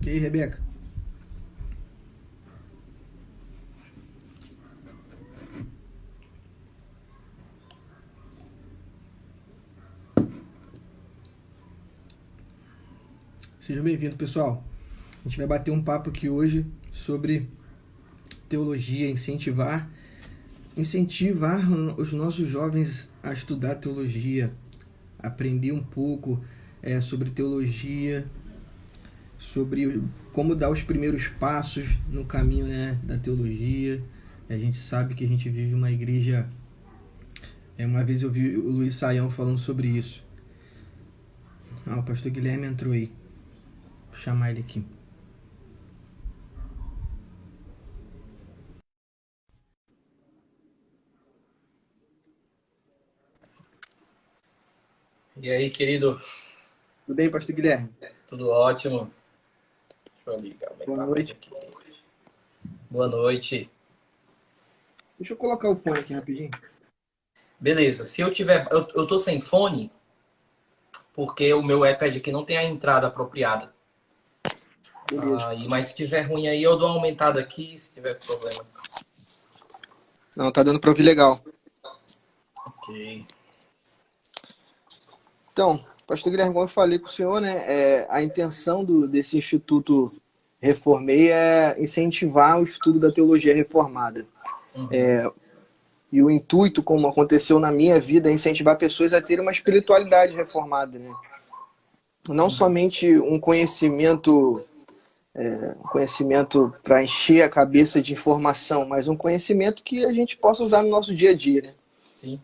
E aí, Rebeca? Sejam bem-vindos, pessoal. A gente vai bater um papo aqui hoje sobre teologia, incentivar os nossos jovens a estudar teologia, aprender um pouco sobre teologia, sobre como dar os primeiros passos no caminho, né, da teologia. A gente sabe que a gente vive uma igreja... uma vez eu vi o Luiz Saião falando sobre isso. O pastor Guilherme entrou aí. Vou chamar ele aqui. E aí, querido? Tudo bem, pastor Guilherme? Tudo ótimo. Deixa eu ligar o Boa noite. aqui. Boa noite. Deixa eu colocar o fone aqui rapidinho. Beleza. Se eu tiver... Eu tô sem fone porque o meu iPad aqui não tem a entrada apropriada. Mas se tiver ruim aí, eu dou uma aumentada aqui, se tiver problema. Não, tá dando pra ouvir legal. Ok. Então, pastor Guilherme, como eu falei com o senhor, né, a intenção desse Instituto Reformei é incentivar o estudo da teologia reformada. Uhum. E o intuito, como aconteceu na minha vida, é incentivar pessoas a terem uma espiritualidade reformada, né? Não somente um conhecimento para encher a cabeça de informação, mas um conhecimento que a gente possa usar no nosso dia a dia, né? Sim.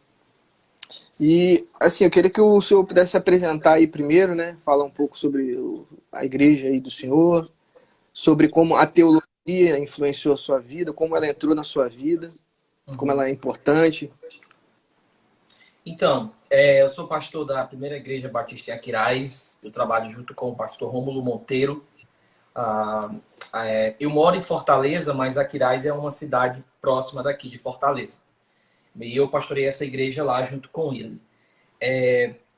E, assim, eu queria que o senhor pudesse se apresentar aí primeiro, né? Falar um pouco sobre a igreja aí do senhor, sobre como a teologia influenciou a sua vida, como ela entrou na sua vida, como ela é importante. Então, eu sou pastor da Primeira Igreja Batista em Aquiraz. Eu trabalho junto com o pastor Rômulo Monteiro. Eu moro em Fortaleza, mas Aquiraz é uma cidade próxima daqui de Fortaleza. E eu pastorei essa igreja lá junto com ele.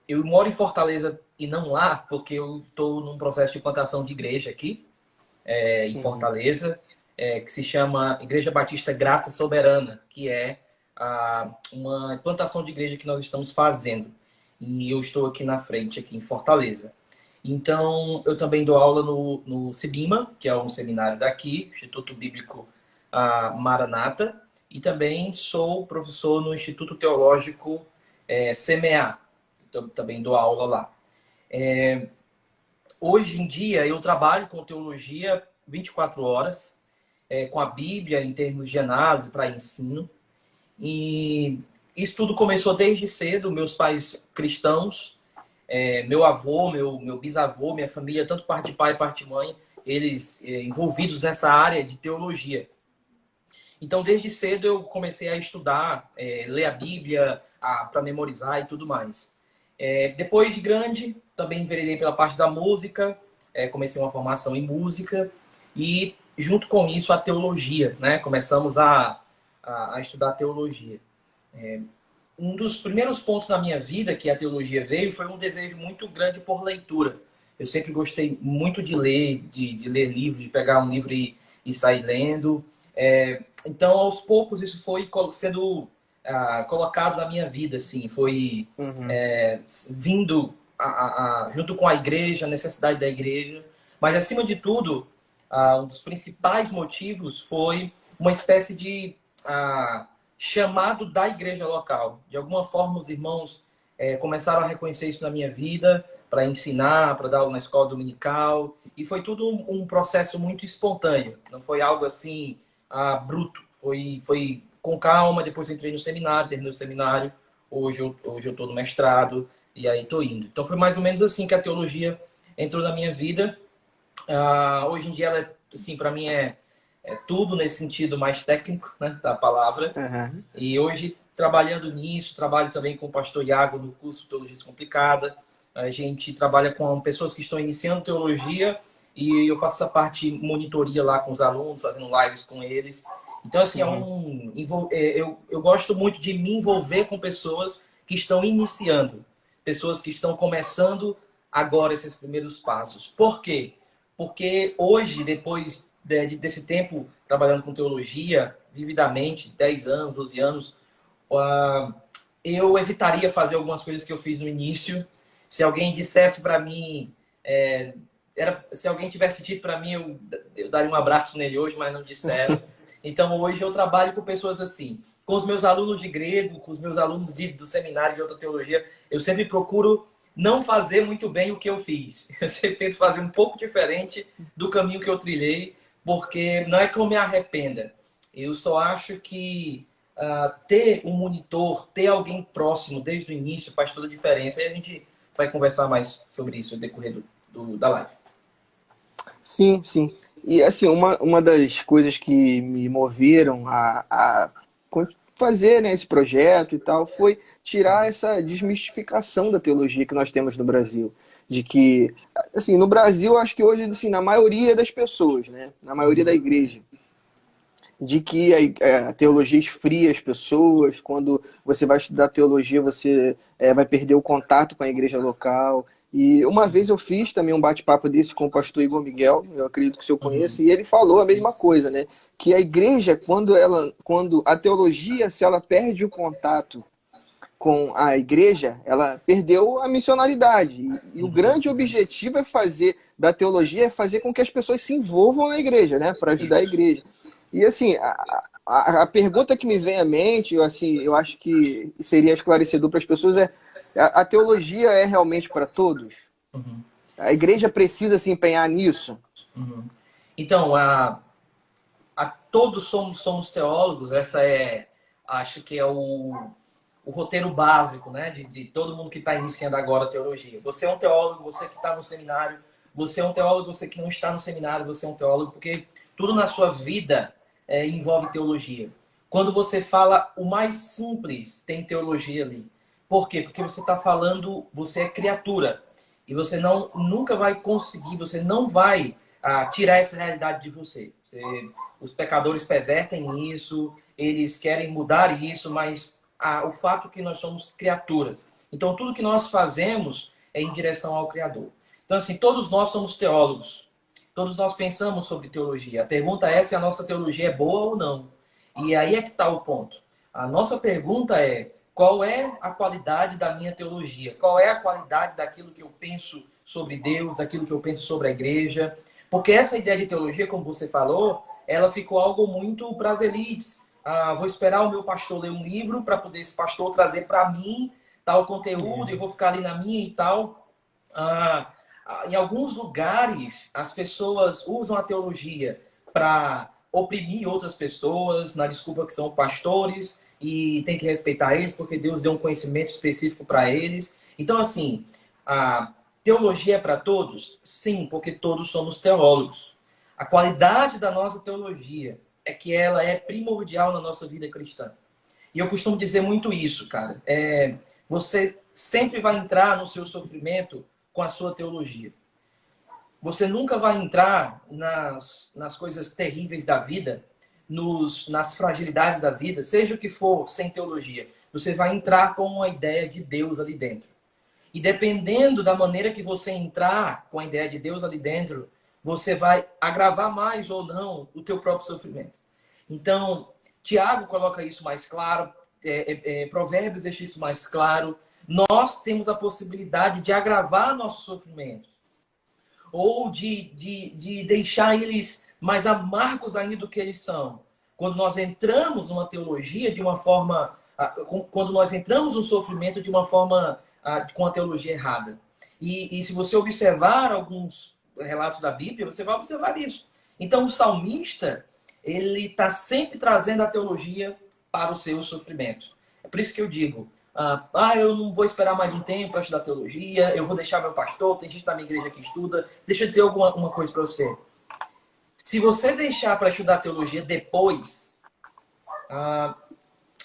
Eu moro em Fortaleza e não lá, porque eu estou num processo de plantação de igreja aqui, em Fortaleza, que se chama Igreja Batista Graça Soberana, que é uma plantação de igreja que nós estamos fazendo. E eu estou aqui na frente, aqui em Fortaleza. Então, eu também dou aula no CIBIMA, que é um seminário daqui, Instituto Bíblico Maranata, e também sou professor no Instituto Teológico CMA. Então, também dou aula lá. Hoje em dia, eu trabalho com teologia 24 horas, com a Bíblia em termos de análise para ensino. E isso tudo começou desde cedo, meus pais cristãos, meu avô, meu bisavô, minha família, tanto parte de pai, parte de mãe, eles envolvidos nessa área de teologia. Então, desde cedo eu comecei a estudar, ler a Bíblia, para memorizar e tudo mais. Depois de grande, também enveredei pela parte da música, comecei uma formação em música e, junto com isso, a teologia, né? Começamos a estudar teologia. Um dos primeiros pontos na minha vida que a teologia veio foi um desejo muito grande por leitura. Eu sempre gostei muito de ler, de ler livros, de pegar um livro e sair lendo. Então, aos poucos, isso foi sendo colocado na minha vida, assim, foi vindo junto com a igreja, a necessidade da igreja. Mas, acima de tudo, um dos principais motivos foi uma espécie de chamado da igreja local. De alguma forma, os irmãos começaram a reconhecer isso na minha vida, para ensinar, para dar aula na escola dominical. E foi tudo um processo muito espontâneo. Não foi algo assim bruto. Foi com calma. Depois eu entrei no seminário, terminei o seminário. Hoje eu estou no mestrado e aí estou indo. Então foi mais ou menos assim que a teologia entrou na minha vida. Hoje em dia, ela, assim, para mim é tudo nesse sentido mais técnico, né, da palavra. E hoje, trabalhando nisso, trabalho também com o pastor Iago no curso Teologia Descomplicada. A gente trabalha com pessoas que estão iniciando teologia e eu faço essa parte monitoria lá com os alunos, fazendo lives com eles. Então, assim, eu gosto muito de me envolver com pessoas que estão iniciando, pessoas que estão começando agora esses primeiros passos. Por quê? porque hoje, depois desse tempo trabalhando com teologia, vividamente, 10 anos, 12 anos, eu evitaria fazer algumas coisas que eu fiz no início. Se alguém dissesse para mim, se alguém tivesse dito para mim, eu daria um abraço nele hoje, mas não disseram. Então hoje eu trabalho com pessoas assim. Com os meus alunos de grego, com os meus alunos do seminário de outra teologia, eu sempre procuro não fazer muito bem o que eu fiz. Eu sempre tento fazer um pouco diferente do caminho que eu trilhei, porque não é que eu me arrependa. Eu só acho que ter um monitor, ter alguém próximo desde o início faz toda a diferença. E a gente vai conversar mais sobre isso no decorrer da live. Sim, sim. E assim, uma das coisas que me moveram a fazer, né, esse projeto e tal foi tirar essa desmistificação da teologia que nós temos no Brasil. De que, assim, no Brasil, acho que hoje, assim, na maioria das pessoas, né, na maioria da igreja, de que a teologia esfria as pessoas, quando você vai estudar teologia, você vai perder o contato com a igreja local. E uma vez eu fiz também um bate-papo desse com o pastor Igor Miguel, eu acredito que o senhor conheça, e ele falou a mesma coisa, né? Que a igreja, quando a teologia, se ela perde o contato com a igreja, ela perdeu a missionalidade. E o grande objetivo da teologia é fazer com que as pessoas se envolvam na igreja, né? Para ajudar a igreja. E assim, a pergunta que me vem à mente, eu acho que seria esclarecedor para as pessoas a teologia é realmente para todos? Uhum. A igreja precisa se empenhar nisso? Uhum. Então, todos somos teólogos, acho que é o roteiro básico, né, de todo mundo que está iniciando agora a teologia. Você é um teólogo, você que está no seminário, você é um teólogo, você que não está no seminário, você é um teólogo, porque tudo na sua vida envolve teologia. Quando você fala o mais simples, tem teologia ali. Por quê? Porque você está falando, você é criatura. E você nunca vai conseguir, você não vai tirar essa realidade de você. Os pecadores pervertem isso, eles querem mudar isso, mas o fato é que nós somos criaturas. Então tudo que nós fazemos é em direção ao Criador. Então assim, todos nós somos teólogos. Todos nós pensamos sobre teologia. A pergunta é se a nossa teologia é boa ou não. E aí é que está o ponto. A nossa pergunta é: qual é a qualidade da minha teologia? Qual é a qualidade daquilo que eu penso sobre Deus, daquilo que eu penso sobre a igreja? Porque essa ideia de teologia, como você falou, ela ficou algo muito para as elites. Vou esperar o meu pastor ler um livro para poder esse pastor trazer para mim tal conteúdo e vou ficar ali na minha e tal. Em alguns lugares, as pessoas usam a teologia para oprimir outras pessoas, na desculpa que são pastores, e tem que respeitar eles, porque Deus deu um conhecimento específico para eles. Então, assim, a teologia é para todos? Sim, porque todos somos teólogos. A qualidade da nossa teologia é que ela é primordial na nossa vida cristã. E eu costumo dizer muito isso, cara. Você sempre vai entrar no seu sofrimento com a sua teologia. Você nunca vai entrar nas coisas terríveis da vida, nas fragilidades da vida, seja o que for, sem teologia. Você vai entrar com uma ideia de Deus ali dentro. E dependendo da maneira que você entrar com a ideia de Deus ali dentro, você vai agravar mais ou não o teu próprio sofrimento. Então, Tiago coloca isso mais claro, Provérbios deixa isso mais claro. Nós temos a possibilidade de agravar nossos sofrimentos. Ou de deixar eles mais amargos ainda do que eles são. Quando nós entramos numa teologia de uma forma... Quando nós entramos no sofrimento de uma forma... com a teologia errada. E se você observar alguns relatos da Bíblia, você vai observar isso. Então, o salmista, ele está sempre trazendo a teologia para o seu sofrimento. É por isso que eu digo... eu não vou esperar mais um tempo para estudar teologia, eu vou deixar meu pastor, tem gente da minha igreja que estuda. Deixa eu dizer uma coisa para você. Se você deixar para estudar teologia depois,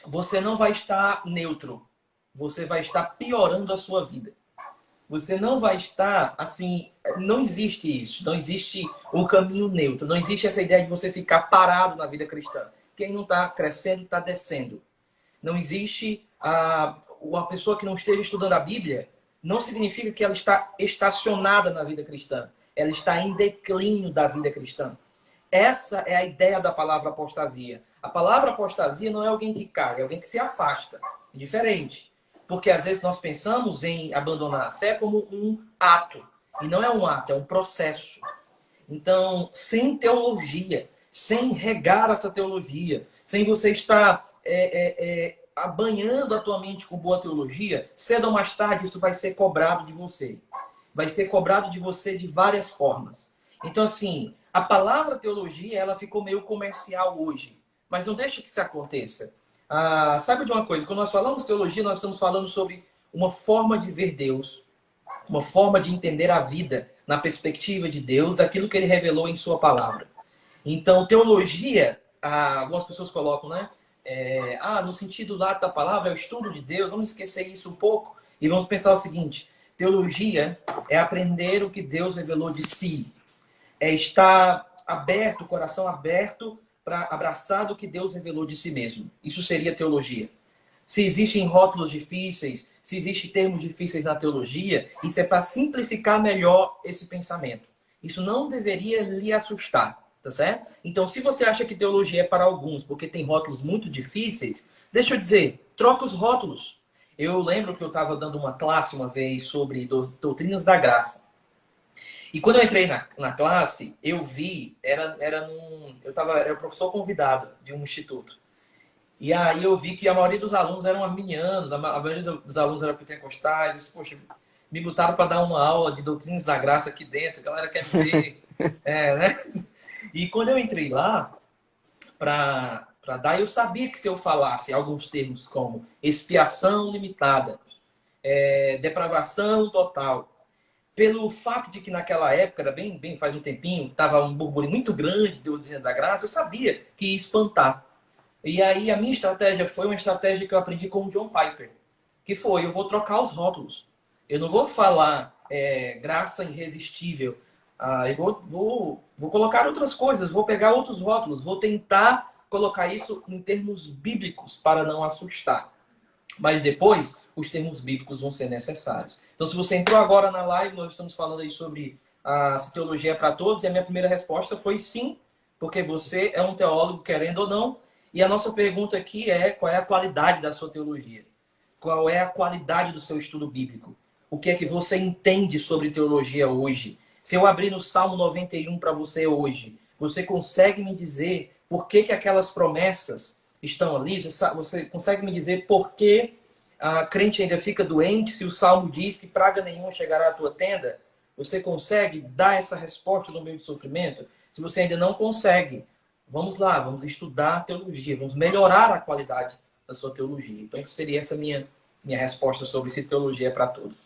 você não vai estar neutro. Você vai estar piorando a sua vida. Você não vai estar, assim, não existe isso. Não existe um caminho neutro. Não existe essa ideia de você ficar parado na vida cristã. Quem não está crescendo, está descendo. Não existe uma pessoa que não esteja estudando a Bíblia, não significa que ela está estacionada na vida cristã. ela está em declínio da vida cristã. Essa é a ideia da palavra apostasia. A palavra apostasia não é alguém que cai, é alguém que se afasta. É diferente. Porque às vezes nós pensamos em abandonar a fé como um ato. E não é um ato, é um processo. Então, sem teologia, sem regar essa teologia, sem você estar banhando a tua mente com boa teologia, cedo ou mais tarde isso vai ser cobrado de você. Vai ser cobrado de você de várias formas. Então, assim, a palavra teologia, ela ficou meio comercial hoje. Mas não deixa que isso aconteça. Sabe de uma coisa? Quando nós falamos teologia, nós estamos falando sobre uma forma de ver Deus, uma forma de entender a vida na perspectiva de Deus, daquilo que Ele revelou em Sua palavra. Então, teologia, algumas pessoas colocam, né? No sentido lato da palavra, é o estudo de Deus. Vamos esquecer isso um pouco e vamos pensar o seguinte: teologia é aprender o que Deus revelou de si. É estar aberto, o coração aberto para abraçar o que Deus revelou de si mesmo. Isso seria teologia. Se existem rótulos difíceis, se existem termos difíceis na teologia, isso é para simplificar melhor esse pensamento. Isso não deveria lhe assustar, tá certo? Então, se você acha que teologia é para alguns porque tem rótulos muito difíceis, deixa eu dizer, troca os rótulos. Eu lembro que eu estava dando uma classe uma vez sobre doutrinas da graça. E quando eu entrei na classe, eu vi, era o professor convidado de um instituto. E aí eu vi que a maioria dos alunos eram arminianos, a maioria dos alunos eram pentecostais. Eu disse, poxa, me botaram para dar uma aula de doutrinas da graça aqui dentro, a galera quer me ver. Né? E quando eu entrei lá, para dar, eu sabia que se eu falasse alguns termos como expiação limitada, depravação total, pelo fato de que naquela época, era bem faz um tempinho, estava um burburinho muito grande de doutrina da graça, eu sabia que ia espantar. E aí a minha estratégia foi uma estratégia que eu aprendi com o John Piper, que foi, eu vou trocar os rótulos. Eu não vou falar graça irresistível. Eu vou colocar outras coisas, vou pegar outros rótulos, vou tentar colocar isso em termos bíblicos para não assustar. Mas depois, os termos bíblicos vão ser necessários. Então, se você entrou agora na live, nós estamos falando aí sobre se teologia é para todos, e a minha primeira resposta foi sim, porque você é um teólogo, querendo ou não. E a nossa pergunta aqui é: qual é a qualidade da sua teologia? Qual é a qualidade do seu estudo bíblico? O que é que você entende sobre teologia hoje? Se eu abrir no Salmo 91 para você hoje, você consegue me dizer por que aquelas promessas estão ali? Você consegue me dizer por que a crente ainda fica doente se o Salmo diz que praga nenhuma chegará à tua tenda? Você consegue dar essa resposta no meio do sofrimento? Se você ainda não consegue, vamos lá, vamos estudar teologia, vamos melhorar a qualidade da sua teologia. Então, seria essa minha resposta sobre se teologia é para todos.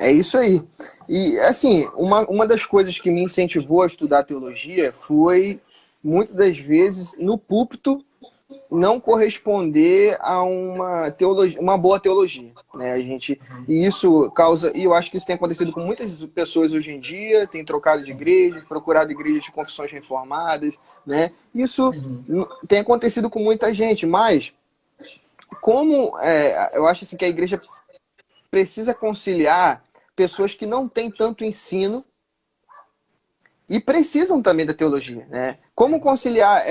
É isso aí. E, assim, uma das coisas que me incentivou a estudar teologia foi, muitas das vezes, no púlpito, não corresponder a uma boa teologia, né? E isso causa, e eu acho que isso tem acontecido com muitas pessoas hoje em dia, tem trocado de igreja, procurado igrejas de confissões reformadas, né? Isso tem acontecido com muita gente, mas eu acho assim que a igreja precisa conciliar pessoas que não têm tanto ensino e precisam também da teologia, né? Como conciliar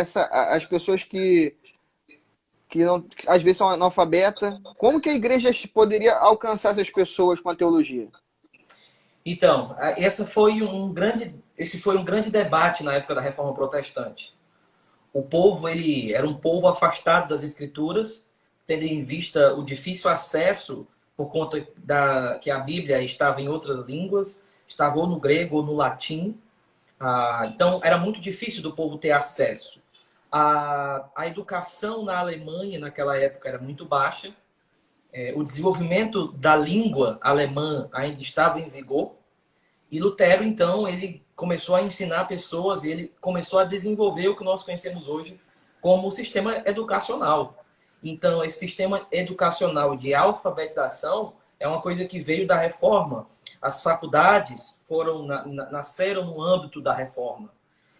as pessoas que não, às vezes são analfabetas? Como que a igreja poderia alcançar essas pessoas com a teologia? Então, esse foi um grande debate na época da Reforma Protestante. O povo, ele era um povo afastado das Escrituras, tendo em vista o difícil acesso por conta que a Bíblia estava em outras línguas, estava ou no grego ou no latim. Então, era muito difícil do povo ter acesso. A educação na Alemanha, naquela época, era muito baixa. O desenvolvimento da língua alemã ainda estava em vigor. E Lutero, então, ele começou a ensinar pessoas, e ele começou a desenvolver o que nós conhecemos hoje como o sistema educacional. Então, esse sistema educacional de alfabetização é uma coisa que veio da Reforma. As faculdades nasceram no âmbito da Reforma.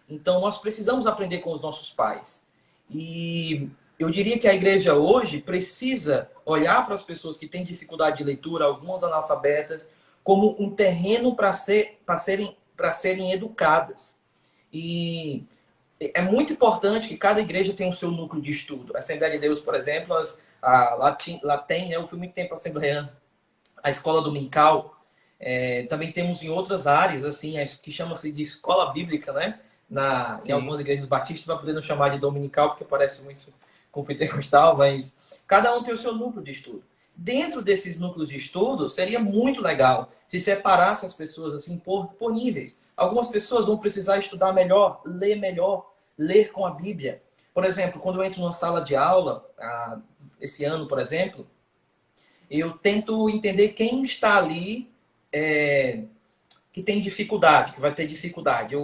Então, nós precisamos aprender com os nossos pais. E eu diria que a igreja hoje precisa olhar para as pessoas que têm dificuldade de leitura, algumas analfabetas, como um terreno para serem educadas. E é muito importante que cada igreja tenha o seu núcleo de estudo. A Assembleia de Deus, por exemplo, lá tem, né, eu fui muito tempo assembleano, a escola dominical. Também temos em outras áreas, assim, que chama-se de escola bíblica, né? Em algumas igrejas batistas, vai poder não chamar de dominical, porque parece muito com pentecostal, mas cada um tem o seu núcleo de estudo. Dentro desses núcleos de estudo, seria muito legal se separasse as pessoas assim por níveis. Algumas pessoas vão precisar estudar melhor, ler com a Bíblia. Por exemplo, quando eu entro numa sala de aula, esse ano, por exemplo, eu tento entender quem está ali que tem dificuldade, que vai ter dificuldade.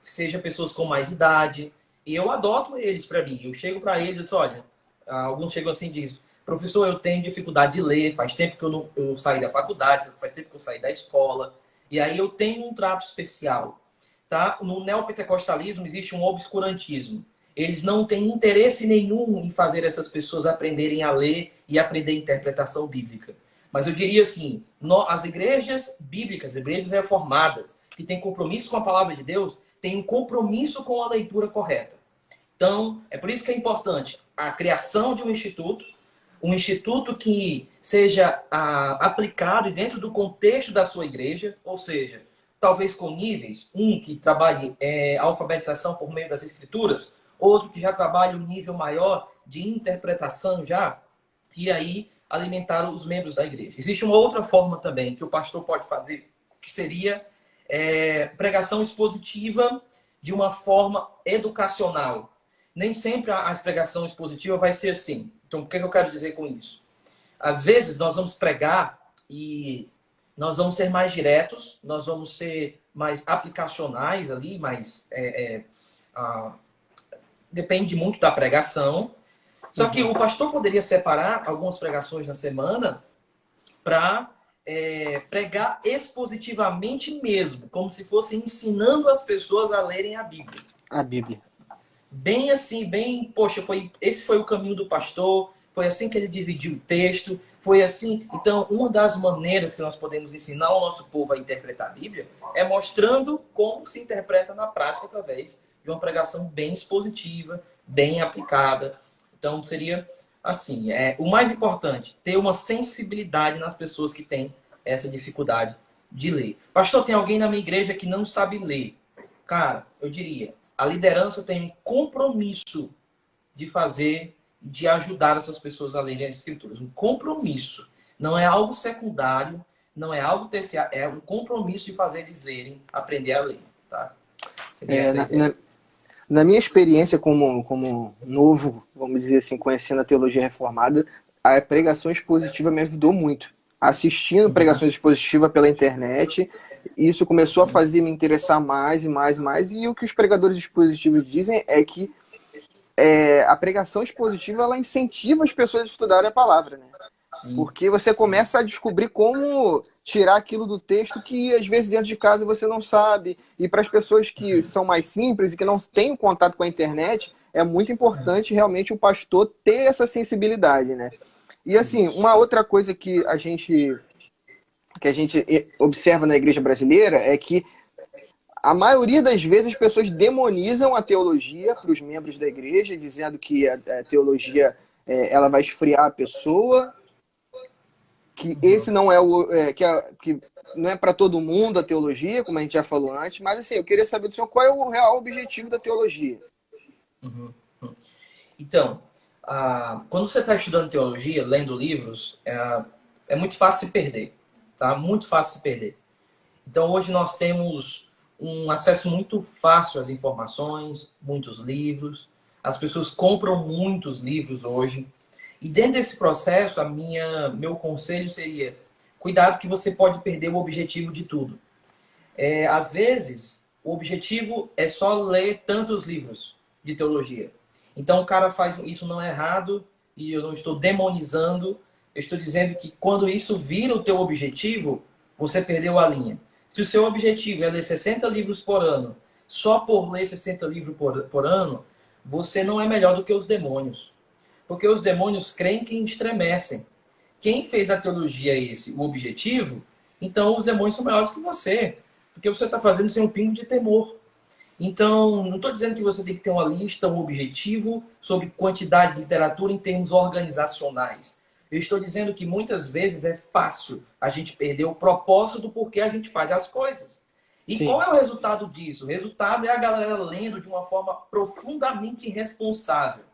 Seja pessoas com mais idade, e eu adoto eles para mim. Eu chego para eles e digo, olha, alguns chegam assim e dizem, professor, eu tenho dificuldade de ler, faz tempo que eu saí da faculdade, faz tempo que eu saí da escola, e aí eu tenho um trato especial. Tá? No neopentecostalismo existe um obscurantismo. Eles não têm interesse nenhum em fazer essas pessoas aprenderem a ler e aprender interpretação bíblica. Mas eu diria assim, as igrejas bíblicas, igrejas reformadas, que têm compromisso com a palavra de Deus, têm um compromisso com a leitura correta. Então, é por isso que é importante a criação de um instituto que seja aplicado dentro do contexto da sua igreja, ou seja, talvez com níveis, um que trabalhe alfabetização por meio das escrituras, outro que já trabalhe um nível maior de interpretação já, e aí alimentar os membros da igreja. Existe uma outra forma também que o pastor pode fazer, que seria pregação expositiva de uma forma educacional. Nem sempre a pregação expositiva vai ser assim. Então, o que eu quero dizer com isso? Às vezes, nós vamos pregar e nós vamos ser mais diretos, nós vamos ser mais aplicacionais ali, depende muito da pregação. Só que o pastor poderia separar algumas pregações na semana para pregar expositivamente mesmo, como se fosse ensinando as pessoas a lerem a Bíblia. A Bíblia. Bem assim, poxa, esse foi o caminho do pastor, foi assim que ele dividiu o texto, foi assim. Então, uma das maneiras que nós podemos ensinar o nosso povo a interpretar a Bíblia é mostrando como se interpreta na prática através de uma pregação bem expositiva, bem aplicada. Então, seria assim, o mais importante, ter uma sensibilidade nas pessoas que têm essa dificuldade de ler. Pastor, tem alguém na minha igreja que não sabe ler. Cara, eu diria, a liderança tem um compromisso de ajudar essas pessoas a lerem as escrituras. Um compromisso. Não é algo secundário, não é algo terciário, é um compromisso de fazer eles lerem, aprender a ler. Tá? Na minha experiência como novo, vamos dizer assim, conhecendo a teologia reformada, a pregação expositiva me ajudou muito. Assistindo pregações expositivas pela internet, isso começou a fazer me interessar mais e mais e mais. E o que os pregadores expositivos dizem é que a pregação expositiva ela incentiva as pessoas a estudarem a palavra, né? Sim. Porque você começa a descobrir como tirar aquilo do texto que às vezes dentro de casa você não sabe. E para as pessoas que são mais simples e que não têm contato com a internet, é muito importante realmente o pastor ter essa sensibilidade, né? E assim, uma outra coisa que a gente observa na igreja brasileira é que a maioria das vezes as pessoas demonizam a teologia para os membros da igreja, dizendo que a teologia ela vai esfriar a pessoa, que esse não é que não é para todo mundo a teologia, como a gente já falou antes, mas assim, eu queria saber do senhor qual é o real objetivo da teologia. Então, quando você está estudando teologia, lendo livros, é muito fácil se perder, tá? Muito fácil se perder. Então, hoje nós temos um acesso muito fácil às informações, muitos livros. As pessoas compram muitos livros hoje. E dentro desse processo, meu conselho seria, cuidado que você pode perder o objetivo de tudo. Às vezes, o objetivo é só ler tantos livros de teologia. Então o cara faz isso, não é errado, e eu não estou demonizando, eu estou dizendo que quando isso vira o teu objetivo, você perdeu a linha. Se o seu objetivo é ler 60 livros por ano, só por ler 60 livros por ano, você não é melhor do que os demônios. Porque os demônios creem que estremecem. Quem fez da teologia o objetivo, Então, os demônios são maiores que você, porque você está fazendo sem um pingo de temor. Então, não estou dizendo que você tem que ter uma lista, um objetivo sobre quantidade de literatura em termos organizacionais. Eu estou dizendo que muitas vezes é fácil a gente perder o propósito do porquê a gente faz as coisas. E Sim. qual é o resultado disso? O resultado é a galera lendo de uma forma profundamente irresponsável.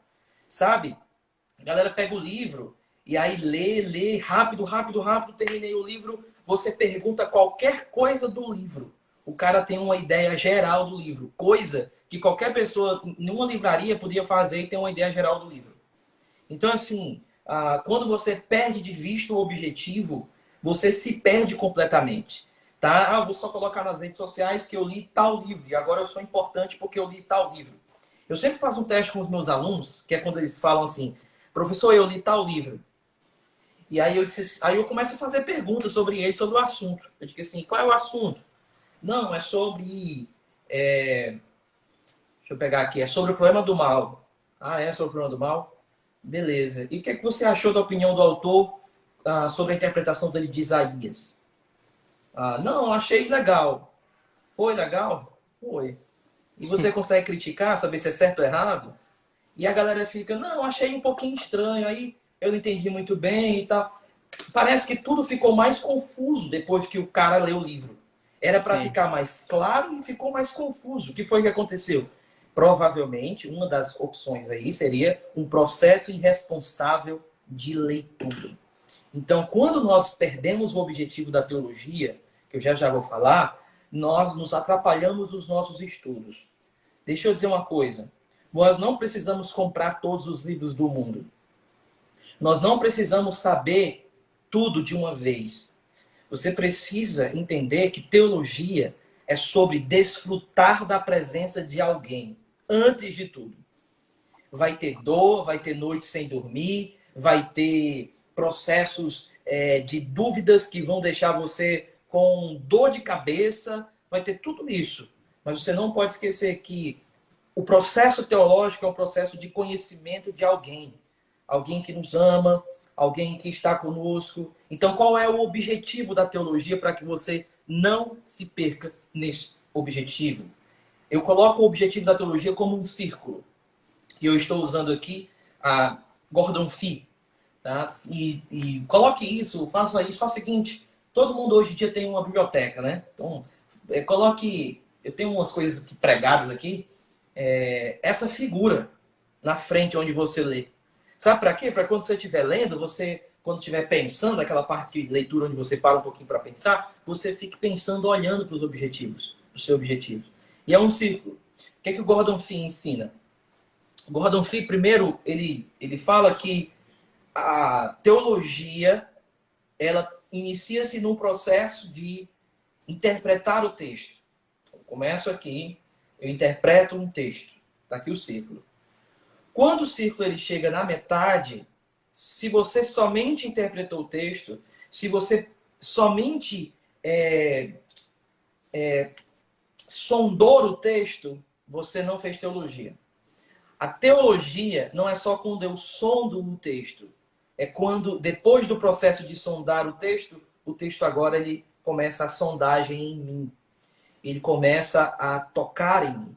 Sabe? A galera pega o livro e aí lê, rápido, rápido, rápido, terminei o livro, você pergunta qualquer coisa do livro. O cara tem uma ideia geral do livro. Coisa que qualquer pessoa, em uma livraria, podia fazer e ter uma ideia geral do livro. Então, assim, quando você perde de vista o objetivo, você se perde completamente. Tá? Vou só colocar nas redes sociais que eu li tal livro e agora eu sou importante porque eu li tal livro. Eu sempre faço um teste com os meus alunos, que é quando eles falam assim, professor, eu li tal livro. E aí eu começo a fazer perguntas sobre ele, sobre o assunto. Eu digo assim, qual é o assunto? Não, é sobre... deixa eu pegar aqui, é sobre o problema do mal. Ah, é sobre o problema do mal? Beleza. E o que é que você achou da opinião do autor sobre a interpretação dele de Isaías? Não, achei legal. Foi legal? Foi. E você consegue criticar, saber se é certo ou errado? E a galera fica, não, achei um pouquinho estranho, aí eu não entendi muito bem e tal. Parece que tudo ficou mais confuso depois que o cara leu o livro. Era para Sim. ficar mais claro e ficou mais confuso. O que foi que aconteceu? Provavelmente, uma das opções aí seria um processo irresponsável de leitura. Então, quando nós perdemos o objetivo da teologia, que eu já vou falar, nós nos atrapalhamos os nossos estudos. Deixa eu dizer uma coisa. Nós não precisamos comprar todos os livros do mundo. Nós não precisamos saber tudo de uma vez. Você precisa entender que teologia é sobre desfrutar da presença de alguém, antes de tudo. Vai ter dor, vai ter noite sem dormir, vai ter processos de dúvidas que vão deixar você com dor de cabeça, vai ter tudo isso. Mas você não pode esquecer que o processo teológico é um processo de conhecimento de alguém. Alguém que nos ama, alguém que está conosco. Então, qual é o objetivo da teologia para que você não se perca nesse objetivo? Eu coloco o objetivo da teologia como um círculo. E eu estou usando aqui a Gordon Fee. Tá? E coloque isso, faça o seguinte. Todo mundo hoje em dia tem uma biblioteca, né? Então, coloque... Eu tenho umas coisas pregadas aqui. Essa figura na frente onde você lê. Sabe para quê? Para quando você estiver lendo, quando estiver pensando, aquela parte de leitura onde você para um pouquinho para pensar, você fique pensando, olhando para os objetivos, para os seus objetivos. E é um círculo. O que é que o Gordon Fee ensina? O Gordon Fee, primeiro, ele fala que a teologia, ela inicia-se num processo de interpretar o texto. Então, começo aqui, eu interpreto um texto. Está aqui o círculo. Quando o círculo ele chega na metade, se você somente interpretou o texto, se você somente sondou o texto, você não fez teologia. A teologia não é só quando eu sondo um texto. É quando, depois do processo de sondar o texto agora ele começa a sondagem em mim. Ele começa a tocar em mim.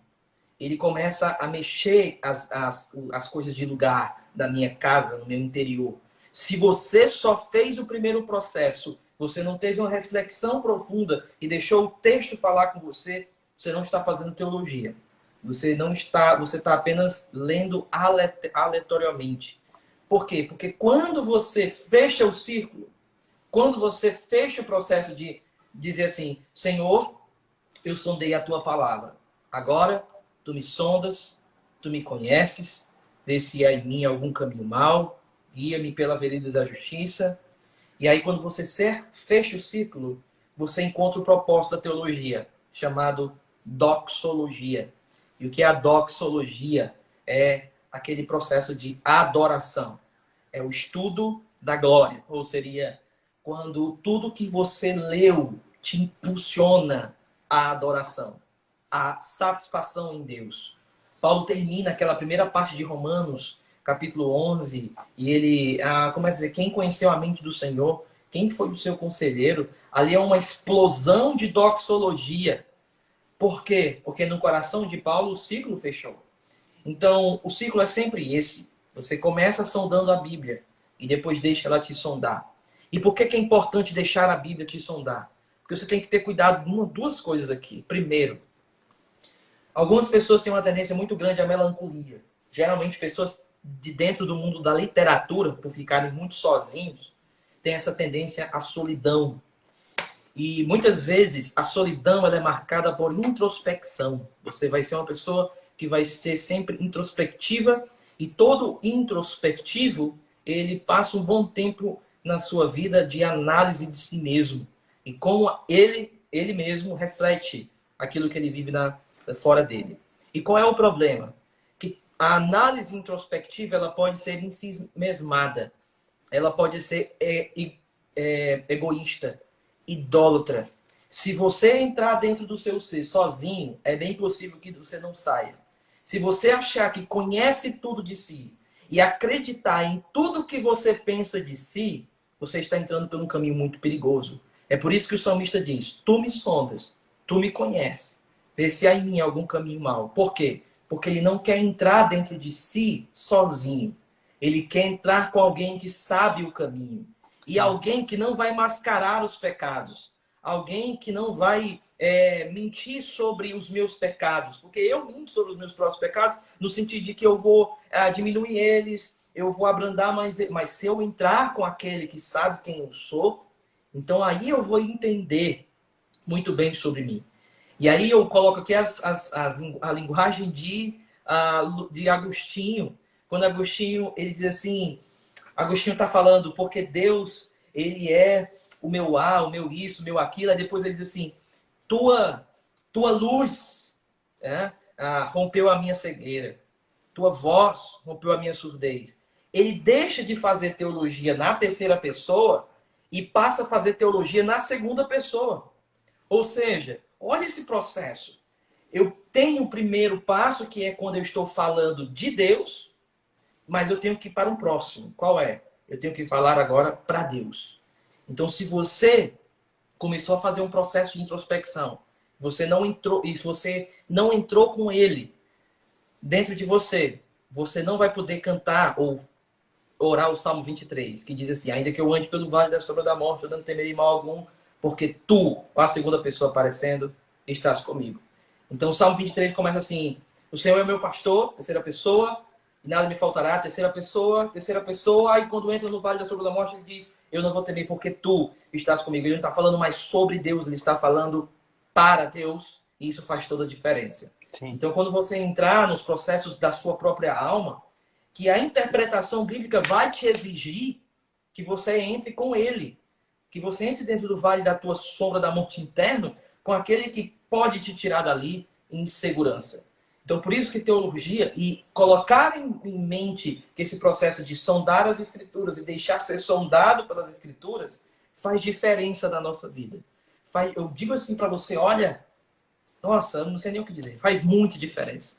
Ele começa a mexer as coisas de lugar da minha casa, no meu interior. Se você só fez o primeiro processo, você não teve uma reflexão profunda e deixou o texto falar com você, você não está fazendo teologia. Você está apenas lendo aleatoriamente. Por quê? Porque quando você fecha o círculo, quando você fecha o processo de dizer assim, Senhor, eu sondei a tua palavra. Agora, tu me sondas, tu me conheces, vê se há em mim algum caminho mau, guia-me pela vereda da justiça. E aí, quando você fecha o círculo, você encontra o propósito da teologia, chamado doxologia. E o que é a doxologia? É aquele processo de adoração. É o estudo da glória. Ou seria quando tudo que você leu te impulsiona à adoração, à satisfação em Deus. Paulo termina aquela primeira parte de Romanos, capítulo 11, e ele começa a dizer, quem conheceu a mente do Senhor? quem foi o seu conselheiro, ali é uma explosão de doxologia. Por quê? Porque no coração de Paulo o ciclo fechou. Então, o ciclo é sempre esse. Você começa sondando a Bíblia e depois deixa ela te sondar. E por que que é importante deixar a Bíblia te sondar? Porque você tem que ter cuidado de duas coisas aqui. Primeiro, algumas pessoas têm uma tendência muito grande à melancolia. Geralmente, pessoas de dentro do mundo da literatura, por ficarem muito sozinhos, têm essa tendência à solidão. E muitas vezes a solidão ela é marcada por introspecção. Você vai ser uma pessoa que vai ser sempre introspectiva e todo introspectivo ele passa um bom tempo na sua vida de análise de si mesmo e como ele mesmo reflete aquilo que ele vive fora dele. E qual é o problema? Que a análise introspectiva ela pode ser em si mesmada, ela pode ser egoísta, idólatra. Se você entrar dentro do seu ser sozinho, é bem possível que você não saia. Se você achar que conhece tudo de si e acreditar em tudo que você pensa de si, você está entrando por um caminho muito perigoso. É por isso que o salmista diz: tu me sondas, tu me conheces, vê se há em mim algum caminho mau. Por quê? Porque ele não quer entrar dentro de si sozinho. Ele quer entrar com alguém que sabe o caminho. E alguém que não vai mascarar os pecados. Alguém que não vai mentir sobre os meus pecados. Porque eu minto sobre os meus próprios pecados no sentido de que eu vou diminuir eles, eu vou abrandar mais. Mas se eu entrar com aquele que sabe quem eu sou, então aí eu vou entender muito bem sobre mim. E aí eu coloco aqui a linguagem de Agostinho. Quando Agostinho ele diz assim... Agostinho está falando, porque Deus, ele é o meu o meu isso, o meu aquilo. Aí depois ele diz assim, tua luz rompeu a minha cegueira. Tua voz rompeu a minha surdez. Ele deixa de fazer teologia na terceira pessoa e passa a fazer teologia na segunda pessoa. Ou seja, olha esse processo. Eu tenho o primeiro passo, que é quando eu estou falando de Deus, mas eu tenho que ir para um próximo. Qual é? Eu tenho que falar agora para Deus. Então, se você começou a fazer um processo de introspecção, você não entrou, e se você não entrou com ele dentro de você, você não vai poder cantar ou orar o Salmo 23, que diz assim: ainda que eu ande pelo vale da sombra da morte, eu não temerei mal algum, porque tu, a segunda pessoa aparecendo, estás comigo. Então, o Salmo 23 começa assim: o Senhor é meu pastor, terceira pessoa, e nada me faltará, terceira pessoa, aí quando entra no vale da sombra da morte, ele diz: eu não vou temer porque tu estás comigo. Ele não está falando mais sobre Deus, ele está falando para Deus, e isso faz toda a diferença. Sim. Então, quando você entrar nos processos da sua própria alma, que a interpretação bíblica vai te exigir que você entre com ele, que você entre dentro do vale da tua sombra da morte interno, com aquele que pode te tirar dali em segurança. Então, por isso que teologia e colocar em mente que esse processo de sondar as Escrituras e deixar ser sondado pelas Escrituras faz diferença na nossa vida. Eu digo assim para você, olha, nossa, eu não sei nem o que dizer, faz muita diferença.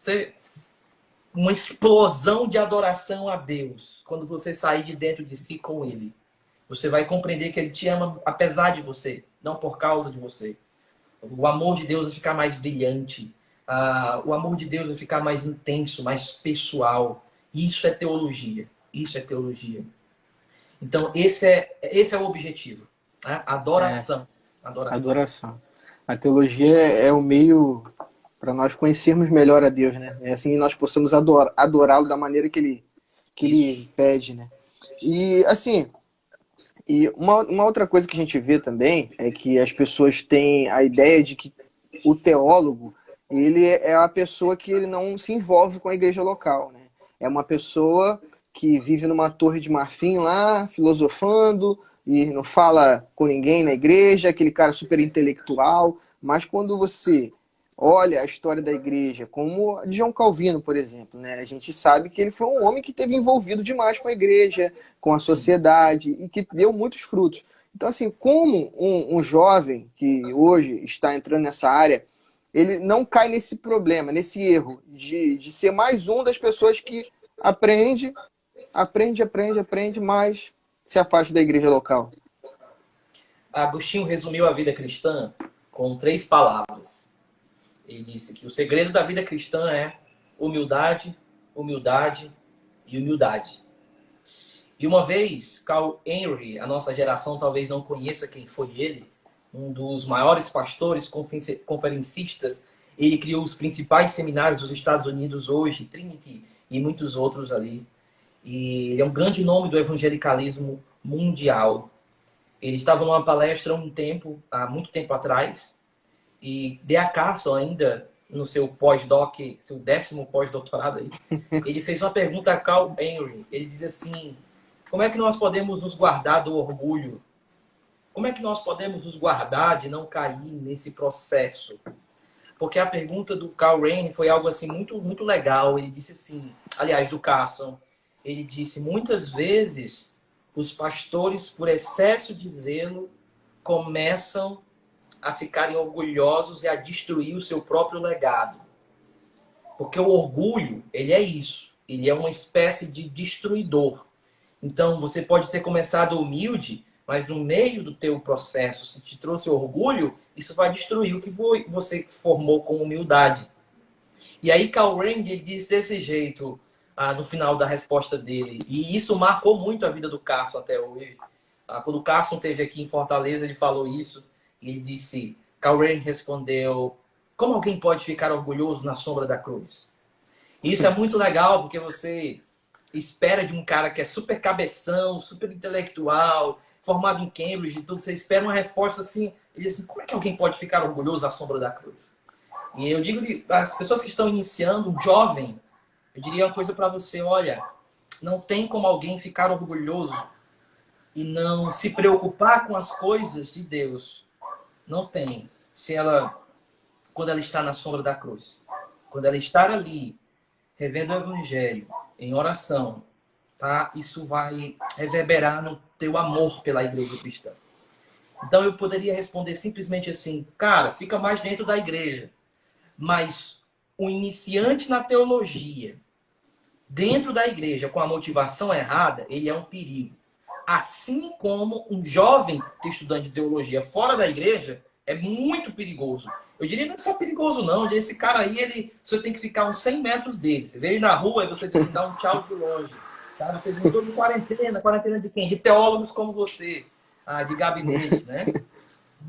Uma explosão de adoração a Deus quando você sair de dentro de si com Ele. Você vai compreender que Ele te ama apesar de você, não por causa de você. O amor de Deus vai ficar mais brilhante. O amor de Deus vai ficar mais intenso, mais pessoal. Isso é teologia. Isso é teologia. Então, esse é o objetivo. Né? Adoração. Adoração. A teologia é o meio para nós conhecermos melhor a Deus, né? É assim que nós possamos adorá-lo da maneira que ele pede, né? E, assim, uma outra coisa que a gente vê também é que as pessoas têm a ideia de que o teólogo, ele é a pessoa que ele não se envolve com a igreja local, né? É uma pessoa que vive numa torre de marfim lá, filosofando, e não fala com ninguém na igreja, aquele cara super intelectual. Mas quando você olha a história da igreja, como a de João Calvino, por exemplo, né? A gente sabe que ele foi um homem que esteve envolvido demais com a igreja, com a sociedade, e que deu muitos frutos. Então, assim, como um jovem que hoje está entrando nessa área, ele não cai nesse problema, nesse erro de ser mais um das pessoas que aprende, mas se afasta da igreja local? Agostinho resumiu a vida cristã com 3 palavras. Ele disse que o segredo da vida cristã é humildade, humildade e humildade. E uma vez, Carl Henry, a nossa geração talvez não conheça quem foi ele, um dos maiores pastores, conferencistas, ele criou os principais seminários dos Estados Unidos hoje, Trinity e muitos outros ali. E ele é um grande nome do evangelicalismo mundial. Ele estava numa palestra há muito tempo atrás, e D.A. Carson, ainda no seu pós-doc, seu 10º pós-doutorado aí, ele fez uma pergunta a Carl Henry. Ele diz assim: como é que nós podemos nos guardar do orgulho? Como é que nós podemos nos guardar de não cair nesse processo? Porque a pergunta do Carl Henry foi algo assim muito, muito legal. Ele disse assim, aliás, do Carson, ele disse: muitas vezes os pastores, por excesso de zelo, começam a ficarem orgulhosos e a destruir o seu próprio legado. Porque o orgulho, ele é isso. Ele é uma espécie de destruidor. Então, você pode ter começado humilde, mas no meio do teu processo, se te trouxe orgulho, isso vai destruir o que você formou com humildade. E aí, Carl Rand, ele diz desse jeito, no final da resposta dele. E isso marcou muito a vida do Carson até hoje. Quando o Carson esteve aqui em Fortaleza, ele falou isso. E ele disse, Carl Rand respondeu: como alguém pode ficar orgulhoso na sombra da cruz? E isso é muito legal, porque você espera de um cara que é super cabeção, super intelectual, formado em Cambridge, então você espera uma resposta assim. Ele diz assim: como é que alguém pode ficar orgulhoso à sombra da cruz? E eu digo, as pessoas que estão iniciando, um jovem, eu diria uma coisa para você: olha, não tem como alguém ficar orgulhoso e não se preocupar com as coisas de Deus. Não tem. Quando ela está na sombra da cruz, quando ela está ali, revendo o Evangelho, em oração, tá? Isso vai reverberar no teu amor pela igreja cristã. Então eu poderia responder simplesmente assim: cara, fica mais dentro da igreja. Mas o iniciante na teologia, dentro da igreja, com a motivação errada, ele é um perigo. Assim como um jovem estudante de teologia fora da igreja é muito perigoso. Eu diria não é só perigoso, não. Esse cara aí, você tem que ficar uns 100 metros dele. Você vê ele na rua e você tem que dar um tchau de longe. Tá? Vocês estão em quarentena. Quarentena de quem? De teólogos como você. De gabinete, né?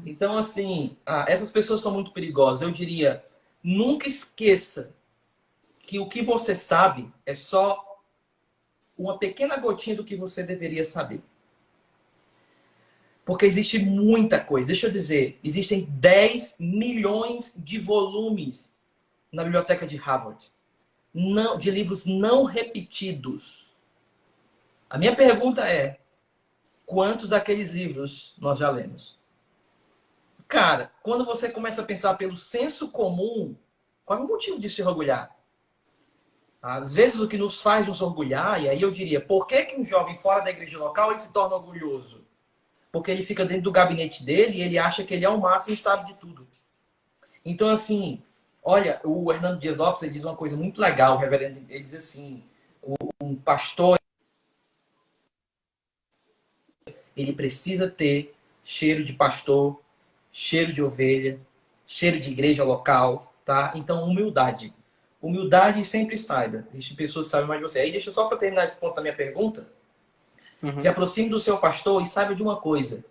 Então, assim, essas pessoas são muito perigosas. Eu diria, nunca esqueça que o que você sabe é só uma pequena gotinha do que você deveria saber. Porque existe muita coisa. Deixa eu dizer, existem 10 milhões de volumes na biblioteca de Harvard, de livros não repetidos. A minha pergunta é: quantos daqueles livros nós já lemos? Cara, quando você começa a pensar pelo senso comum, qual é o motivo de se orgulhar? Às vezes o que nos faz nos orgulhar, e aí eu diria, por que um jovem fora da igreja local ele se torna orgulhoso? Porque ele fica dentro do gabinete dele e ele acha que ele é o máximo e sabe de tudo. Então, assim, olha, o Hernando Dias Lopes ele diz uma coisa muito legal, o reverendo. Ele diz assim: um pastor, ele precisa ter cheiro de pastor, cheiro de ovelha, cheiro de igreja local, tá? Então, humildade. Humildade sempre saiba. Existem pessoas que sabem mais de você. Aí, deixa eu só para terminar esse ponto da minha pergunta. Se aproxime do seu pastor e saiba de uma coisa: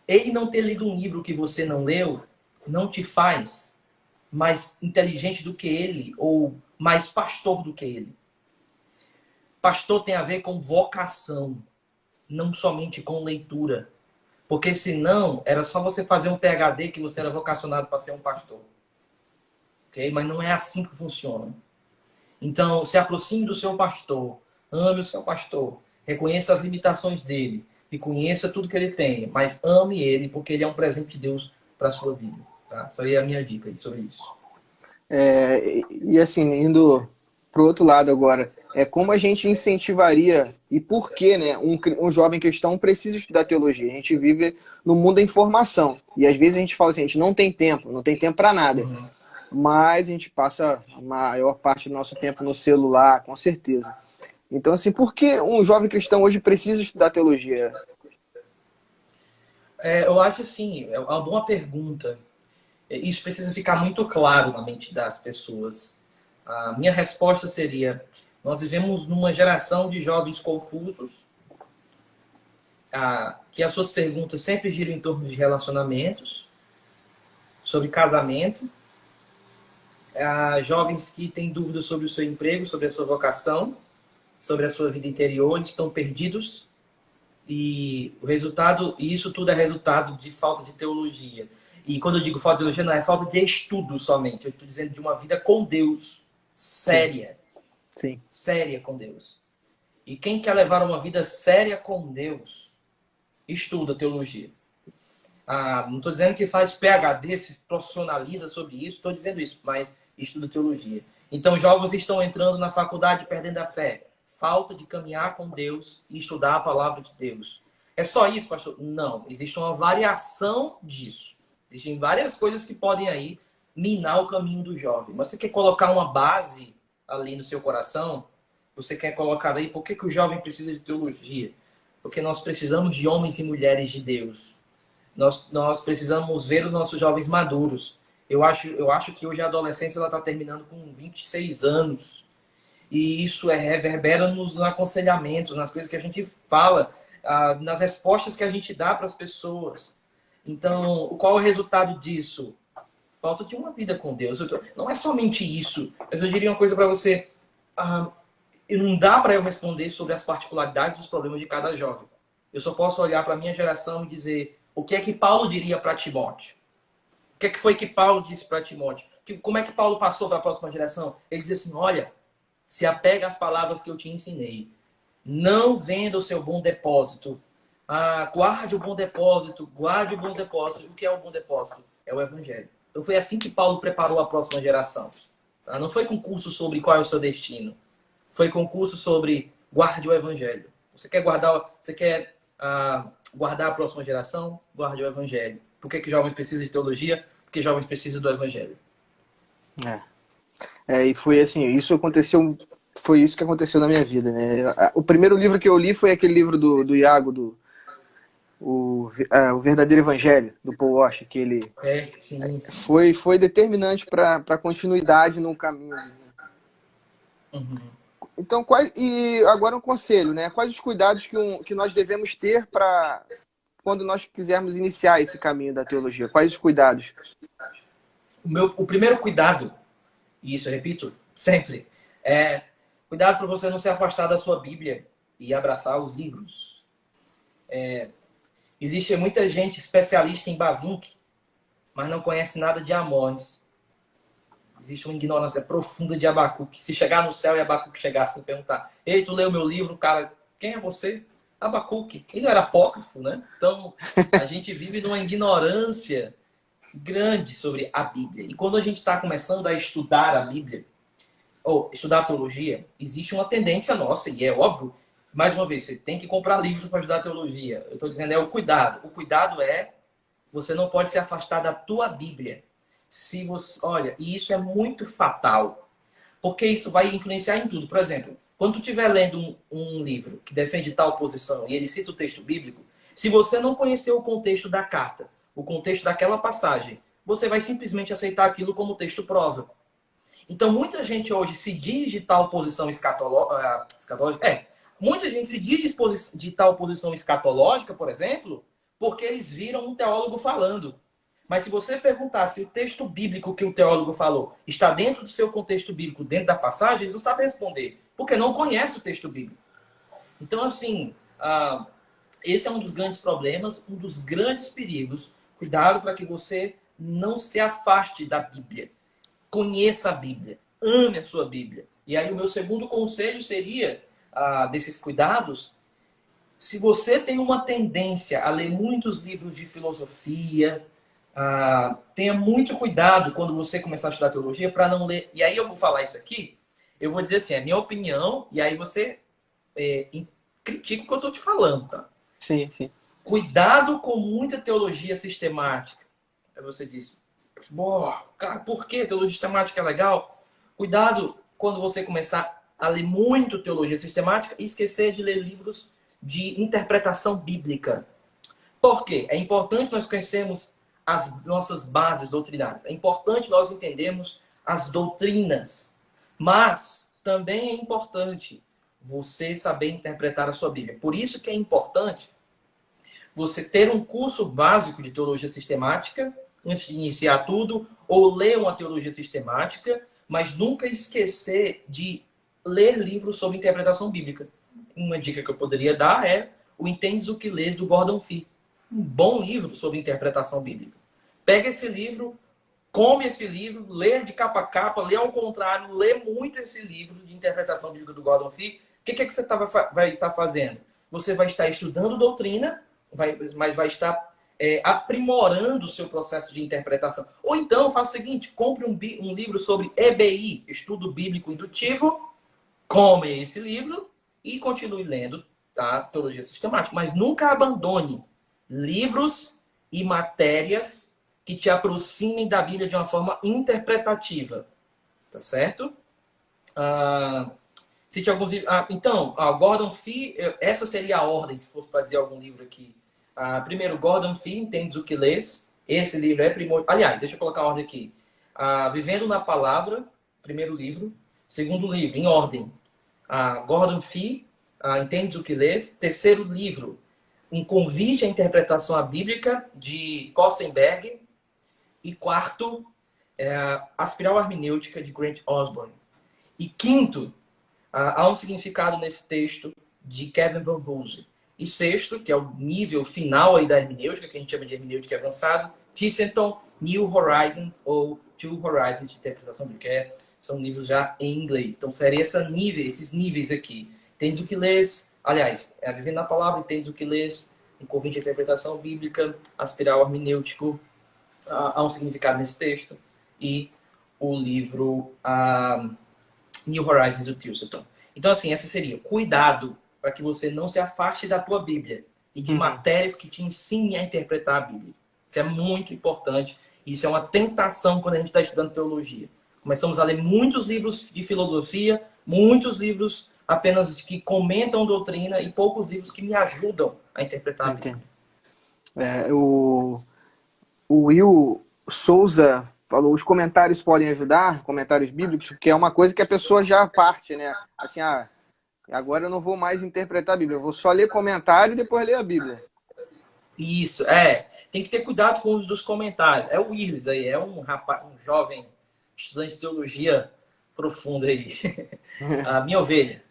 ele não ter lido um livro que você não leu não te faz mais inteligente do que ele ou mais pastor do que ele. Pastor tem a ver com vocação, não somente com leitura. Porque senão era só você fazer um PhD que você era vocacionado para ser um pastor. Okay? Mas não é assim que funciona. Então, se aproxime do seu pastor, ame o seu pastor, reconheça as limitações dele e conheça tudo que ele tem, mas ame ele porque ele é um presente de Deus para a sua vida. Tá? Essa aí é a minha dica aí sobre isso. E assim, indo para o outro lado agora, como a gente incentivaria e por que, né, um jovem cristão precisa estudar teologia? A gente vive no mundo da informação e às vezes a gente fala assim, a gente não tem tempo para nada. Mas a gente passa a maior parte do nosso tempo no celular, com certeza. Então, assim, por que um jovem cristão hoje precisa estudar teologia? Eu acho assim, é uma boa pergunta. Isso precisa ficar muito claro na mente das pessoas. A minha resposta seria: nós vivemos numa geração de jovens confusos, que as suas perguntas sempre giram em torno de relacionamentos, sobre casamento, jovens que têm dúvidas sobre o seu emprego, sobre a sua vocação, sobre a sua vida interior, eles estão perdidos e isso tudo é resultado de falta de teologia. E quando eu digo falta de teologia, não é falta de estudo somente, eu estou dizendo de uma vida com Deus, séria. Sim. Séria com Deus. E quem quer levar uma vida séria com Deus, estuda teologia. Não estou dizendo que faz PhD, se profissionaliza sobre isso, estou dizendo isso, mas estuda teologia. Então, jovens estão entrando na faculdade perdendo a fé. Falta de caminhar com Deus e estudar a palavra de Deus. É só isso, pastor? Não. Existe uma variação disso. Existem várias coisas que podem aí minar o caminho do jovem. Mas você quer colocar uma base ali no seu coração? Você quer colocar aí por que o jovem precisa de teologia? Porque nós precisamos de homens e mulheres de Deus. Nós precisamos ver os nossos jovens maduros. Eu acho que hoje a adolescência está terminando com 26 anos. E isso reverbera nos aconselhamentos, nas coisas que a gente fala, nas respostas que a gente dá para as pessoas. Então, qual é o resultado disso? Falta de uma vida com Deus. Não é somente isso, mas eu diria uma coisa para você. Não dá para eu responder sobre as particularidades dos problemas de cada jovem. Eu só posso olhar para a minha geração e dizer o que é que Paulo diria para Timóteo. O que é que foi que Paulo disse para Timóteo? Como é que Paulo passou para a próxima geração? Ele diz assim, olha, se apega às palavras que eu te ensinei. Não venda o seu bom depósito. Guarde o bom depósito, guarde o bom depósito. O que é o bom depósito? É o evangelho. Então foi assim que Paulo preparou a próxima geração. Tá? Não foi concurso sobre qual é o seu destino. Foi concurso sobre guarde o evangelho. Você quer guardar a próxima geração? Guarde o evangelho. Por que jovens precisam de teologia? Porque jovens precisam do evangelho. E foi assim, foi isso que aconteceu na minha vida, né? O primeiro livro que eu li foi aquele livro do Iago, o Verdadeiro Evangelho, do Paul Washer, que ele sim. Foi determinante para a continuidade no caminho. Uhum. Então, e agora um conselho, né? Quais os cuidados que nós devemos ter para quando nós quisermos iniciar esse caminho da teologia? Quais os cuidados? O primeiro cuidado, e isso eu repito sempre, cuidado para você não se afastar da sua Bíblia e abraçar os livros. Existe muita gente especialista em Bavinck, mas não conhece nada de Amós. Existe uma ignorância profunda de Abacuque. Se chegar no céu e Abacuque chegasse e perguntar: ei, tu leu meu livro, cara, quem é você? Abacuque. Ele não era apócrifo, né? Então, a gente vive numa ignorância grande sobre a Bíblia. E quando a gente está começando a estudar a Bíblia, ou estudar a teologia, existe uma tendência nossa, e é óbvio, mais uma vez, você tem que comprar livros para estudar a teologia. Eu estou dizendo, o cuidado. O cuidado você não pode se afastar da tua Bíblia. Olha, e isso é muito fatal, porque isso vai influenciar em tudo. Por exemplo, quando tu estiver lendo um livro que defende tal posição e ele cita o texto bíblico, se você não conhecer o contexto da carta, o contexto daquela passagem, você vai simplesmente aceitar aquilo como texto prova. Então, muita gente hoje se diz de tal posição escatológica. Muita gente se diz de tal posição escatológica, por exemplo, porque eles viram um teólogo falando. Mas se você perguntar se o texto bíblico que o teólogo falou está dentro do seu contexto bíblico, dentro da passagem, eles não sabem responder, porque não conhece o texto bíblico. Então, assim, esse é um dos grandes problemas, um dos grandes perigos. Cuidado para que você não se afaste da Bíblia. Conheça a Bíblia. Ame a sua Bíblia. E aí o meu segundo conselho seria, desses cuidados, se você tem uma tendência a ler muitos livros de filosofia, tenha muito cuidado quando você começar a estudar teologia para não ler. E aí eu vou falar isso aqui, eu vou dizer assim, é minha opinião, e aí você critica o que eu estou te falando, tá? Sim, sim. Cuidado com muita teologia sistemática. Aí você disse, cara, por que teologia sistemática é legal? Cuidado quando você começar a ler muito teologia sistemática e esquecer de ler livros de interpretação bíblica. Por quê? É importante nós conhecermos as nossas bases doutrinárias. É importante nós entendermos as doutrinas. Mas também é importante você saber interpretar a sua Bíblia. Por isso que é importante você ter um curso básico de teologia sistemática, antes de iniciar tudo, ou ler uma teologia sistemática, mas nunca esquecer de ler livros sobre interpretação bíblica. Uma dica que eu poderia dar é o Entendes o que Lês, do Gordon Fee. Um bom livro sobre interpretação bíblica. Pega esse livro, come esse livro, lê de capa a capa, lê ao contrário, lê muito esse livro de interpretação bíblica do Gordon Fee. O que é que você vai estar fazendo? Você vai estar estudando doutrina, mas vai estar aprimorando o seu processo de interpretação. Ou então, faça o seguinte, compre um livro sobre EBI, Estudo Bíblico Indutivo, come esse livro e continue lendo, tá? Teologia sistemática. Mas nunca abandone livros e matérias que te aproximem da Bíblia de uma forma interpretativa. Tá certo? Cite alguns livros. Então, Gordon Fee, essa seria a ordem, se fosse para dizer algum livro aqui. Primeiro, Gordon Fee, Entendes o que Lês. Esse livro é primordial. Aliás, deixa eu colocar a ordem aqui. Vivendo na Palavra, primeiro livro. Segundo livro, em ordem. Gordon Fee, Entendes o que Lês. Terceiro livro, Um Convite à Interpretação Bíblica, de Kostenberg. E quarto, A Espiral Hermenêutica, de Grant Osborne. E quinto, há um significado nesse texto de Kevin Van Hoosen. E sexto, que é o nível final aí da hermenêutica, que a gente chama de hermenêutica avançado, Tissenton, New Horizons ou Two Horizons de interpretação bíblica. São livros já em inglês. Então, seria esses níveis aqui. Entendes o que lês? Aliás, Vivendo na Palavra, Entendes o que lês? Um convite à interpretação bíblica, Espiral Hermenêutico. Há um significado nesse texto. E o livro New Horizons do Tilson. Então, assim, essa seria. Cuidado para que você não se afaste da tua Bíblia e de matérias que te ensinem a interpretar a Bíblia. Isso é muito importante. Isso é uma tentação quando a gente está estudando teologia. Começamos a ler muitos livros de filosofia, muitos livros apenas que comentam doutrina e poucos livros que me ajudam a interpretar a Bíblia. O Will Souza falou, os comentários podem ajudar, comentários bíblicos, que é uma coisa que a pessoa já parte, né? Assim, agora eu não vou mais interpretar a Bíblia, eu vou só ler comentário e depois ler a Bíblia. Isso, tem que ter cuidado com os dos comentários. É o Willis aí, é um rapaz, um jovem estudante de teologia profunda aí. A minha ovelha.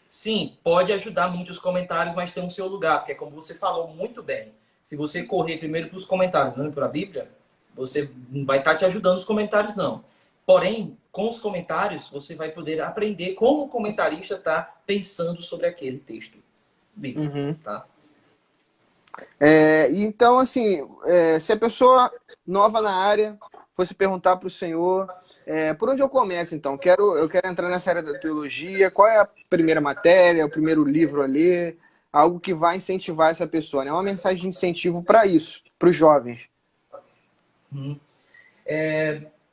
Sim, pode ajudar muito os comentários, mas tem um seu lugar, porque como você falou muito bem, se você correr primeiro para os comentários, não para a Bíblia, você não vai estar te ajudando os comentários, não. Porém, com os comentários, você vai poder aprender como o comentarista está pensando sobre aquele texto bíblico, tá? Então, assim, se a pessoa nova na área fosse perguntar para o senhor, por onde eu começo, então? Eu quero entrar nessa área da teologia, qual é a primeira matéria, o primeiro livro a ler, algo que vai incentivar essa pessoa, né? Uma mensagem de incentivo para isso, para os jovens.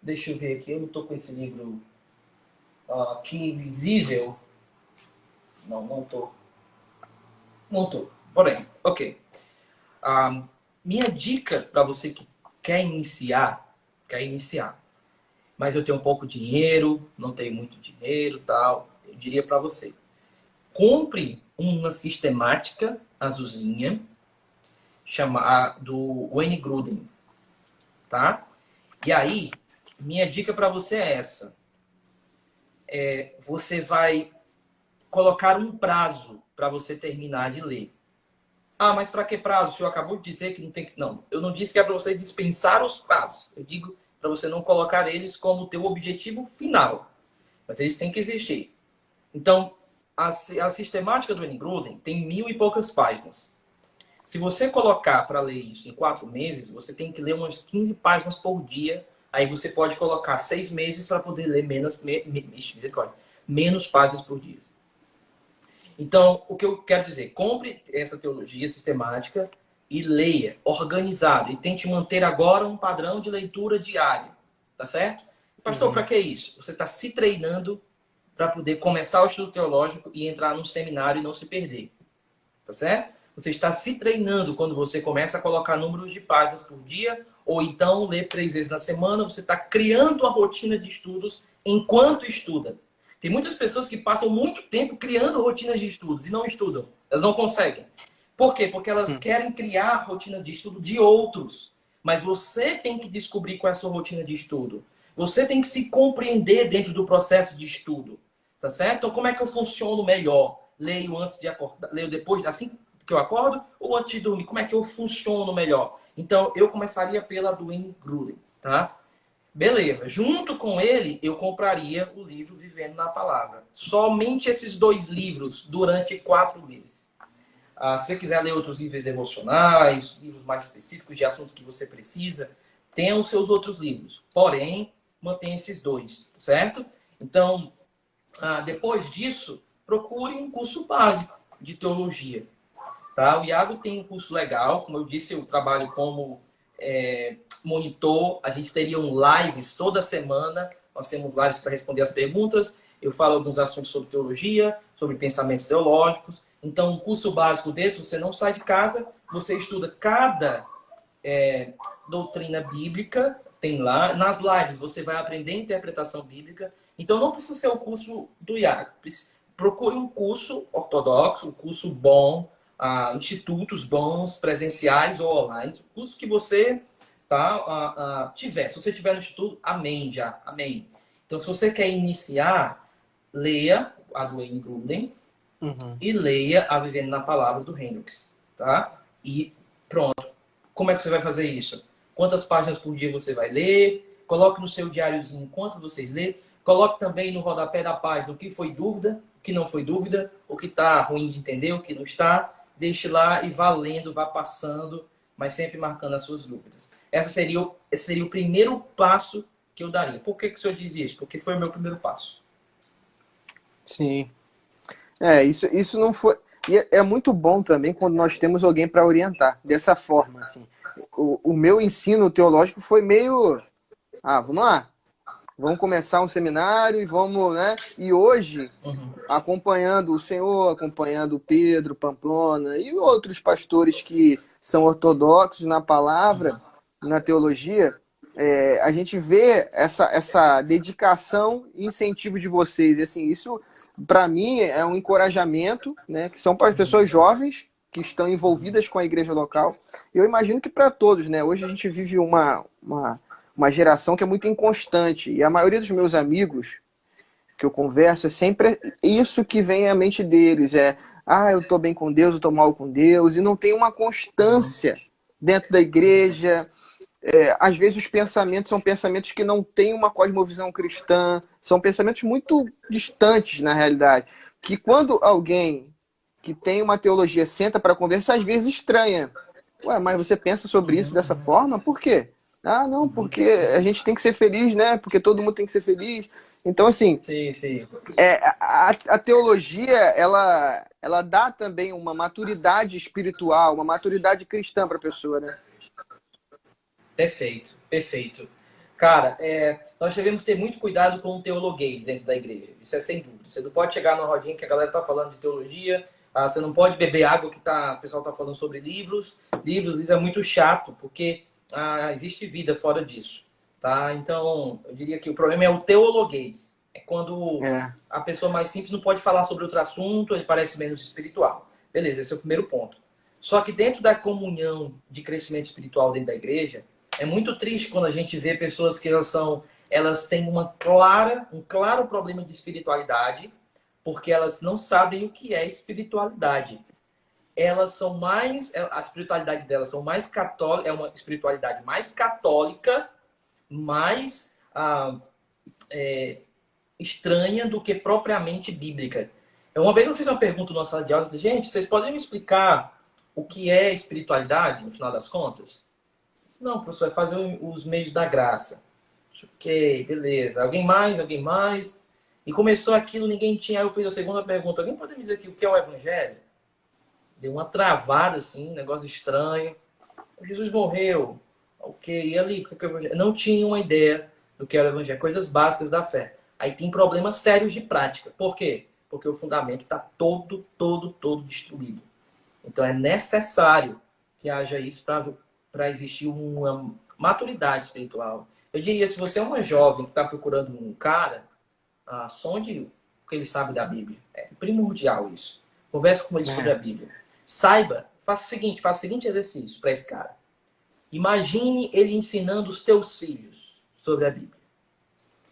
Deixa eu ver aqui, eu não estou com esse livro aqui visível. Não estou. Não estou. Porém, ok. Minha dica para você que quer iniciar, mas eu tenho pouco dinheiro, não tenho muito dinheiro, tal, eu diria para você, compre uma sistemática azulzinha, do Wayne Grudem, tá? E aí, minha dica para você é essa. Você vai colocar um prazo para você terminar de ler. Mas para que prazo? O senhor acabou de dizer que não tem que... Não, eu não disse que é para você dispensar os prazos. Eu digo para você não colocar eles como teu objetivo final. Mas eles têm que existir. Então, a sistemática do Wayne Grudem tem 1000 e poucas páginas. Se você colocar para ler isso em 4 meses, você tem que ler umas 15 páginas por dia. Aí você pode colocar 6 meses para poder ler menos páginas por dia. Então, o que eu quero dizer, compre essa teologia sistemática e leia organizado. E tente manter agora um padrão de leitura diária. Tá certo? Pastor, para que isso? Você está se treinando para poder começar o estudo teológico e entrar num seminário e não se perder. Tá certo? Você está se treinando quando você começa a colocar números de páginas por dia, ou então ler 3 vezes na semana. Você está criando uma rotina de estudos enquanto estuda. Tem muitas pessoas que passam muito tempo criando rotinas de estudos e não estudam. Elas não conseguem. Por quê? Porque elas querem criar a rotina de estudo de outros. Mas você tem que descobrir qual é a sua rotina de estudo. Você tem que se compreender dentro do processo de estudo. Tá certo? Então, como é que eu funciono melhor? Leio antes de acordar, leio depois, assim que eu acordo, ou antes de dormir? Como é que eu funciono melhor? Então, eu começaria pela do Wayne Grudem, tá? Beleza. Junto com ele, eu compraria o livro Vivendo na Palavra. Somente esses 2 livros durante 4 meses. Se você quiser ler outros livros devocionais, livros mais específicos de assuntos que você precisa, tenha os seus outros livros. Porém, mantenha esses 2, certo? Então, depois disso, procure um curso básico de teologia. Tá? O Iago tem um curso legal. Como eu disse, eu trabalho como monitor. A gente teria lives toda semana. Nós temos lives para responder as perguntas. Eu falo alguns assuntos sobre teologia, sobre pensamentos teológicos. Então, um curso básico desse, você não sai de casa, você estuda cada doutrina bíblica, tem lá. Nas lives você vai aprender interpretação bíblica. Então, não precisa ser o curso do Iago. Procure um curso ortodoxo, um curso bom, institutos bons, presenciais ou online. O curso que você tiver. Se você tiver no instituto, amém já. Amém. Então, se você quer iniciar, leia a do Wayne Grudem e leia a Vivendo na Palavra do Hendricks. Tá? E pronto. Como é que você vai fazer isso? Quantas páginas por dia você vai ler? Coloque no seu diáriozinho quantas vocês lêem. Coloque também no rodapé da página o que foi dúvida, o que não foi dúvida, o que está ruim de entender, o que não está. Deixe lá e vá lendo, vá passando, mas sempre marcando as suas dúvidas. Esse seria o primeiro passo que eu daria. Por que o senhor diz isso? Porque foi o meu primeiro passo. Sim. Isso não foi... E é muito bom também quando nós temos alguém para orientar, dessa forma. Assim. O meu ensino teológico foi meio... vamos lá. Vamos começar um seminário e vamos, né? E hoje, acompanhando o senhor, acompanhando o Pedro Pamplona e outros pastores que são ortodoxos na palavra, na teologia, a gente vê essa dedicação e incentivo de vocês. E, assim, isso, para mim, é um encorajamento, né? Que são para as pessoas jovens que estão envolvidas com a igreja local. Eu imagino que para todos, né? Hoje a gente vive uma geração que é muito inconstante. E a maioria dos meus amigos que eu converso é sempre isso que vem à mente deles. Eu estou bem com Deus, eu estou mal com Deus. E não tem uma constância dentro da igreja. Às vezes os pensamentos são pensamentos que não têm uma cosmovisão cristã. São pensamentos muito distantes, na realidade. Que quando alguém que tem uma teologia senta para conversar, às vezes estranha. Mas você pensa sobre isso dessa forma? Por quê? Não, porque a gente tem que ser feliz, né? Porque todo mundo tem que ser feliz. Então, assim, Sim. A teologia, ela dá também uma maturidade espiritual, uma maturidade cristã para a pessoa, né? Perfeito. Cara, nós devemos ter muito cuidado com o teologuês dentro da igreja. Isso é sem dúvida. Você não pode chegar numa rodinha que a galera tá falando de teologia, você não pode beber água que o pessoal tá falando sobre livros. Livro é muito chato, porque existe vida fora disso. Tá? Então, eu diria que o problema é o teologuês. É quando a pessoa mais simples não pode falar sobre outro assunto, ele parece menos espiritual. Beleza, esse é o primeiro ponto. Só que dentro da comunhão de crescimento espiritual dentro da igreja, é muito triste quando a gente vê pessoas que elas têm um claro problema de espiritualidade, porque elas não sabem o que é espiritualidade. A espiritualidade delas são mais católica, é uma espiritualidade mais católica, mais estranha do que propriamente bíblica. Uma vez eu fiz uma pergunta na sala de aula, eu disse, gente, vocês podem me explicar o que é espiritualidade, no final das contas? Eu disse, não, professor, é fazer os meios da graça. Ok, beleza. Alguém mais? E começou aquilo, ninguém tinha. Aí eu fiz a segunda pergunta. Alguém pode me dizer aqui o que é o evangelho? Deu uma travada, assim, um negócio estranho. Jesus morreu. Ok, e ali? O que é o evangelho? Não tinha uma ideia do que era o evangelho. Coisas básicas da fé. Aí tem problemas sérios de prática. Por quê? Porque o fundamento está todo destruído. Então é necessário que haja isso para existir uma maturidade espiritual. Eu diria, se você é uma jovem que está procurando um cara, sonde o que ele sabe da Bíblia. É primordial isso. Converse com ele sobre a Bíblia. Saiba, faça o seguinte exercício para esse cara. Imagine ele ensinando os teus filhos sobre a Bíblia.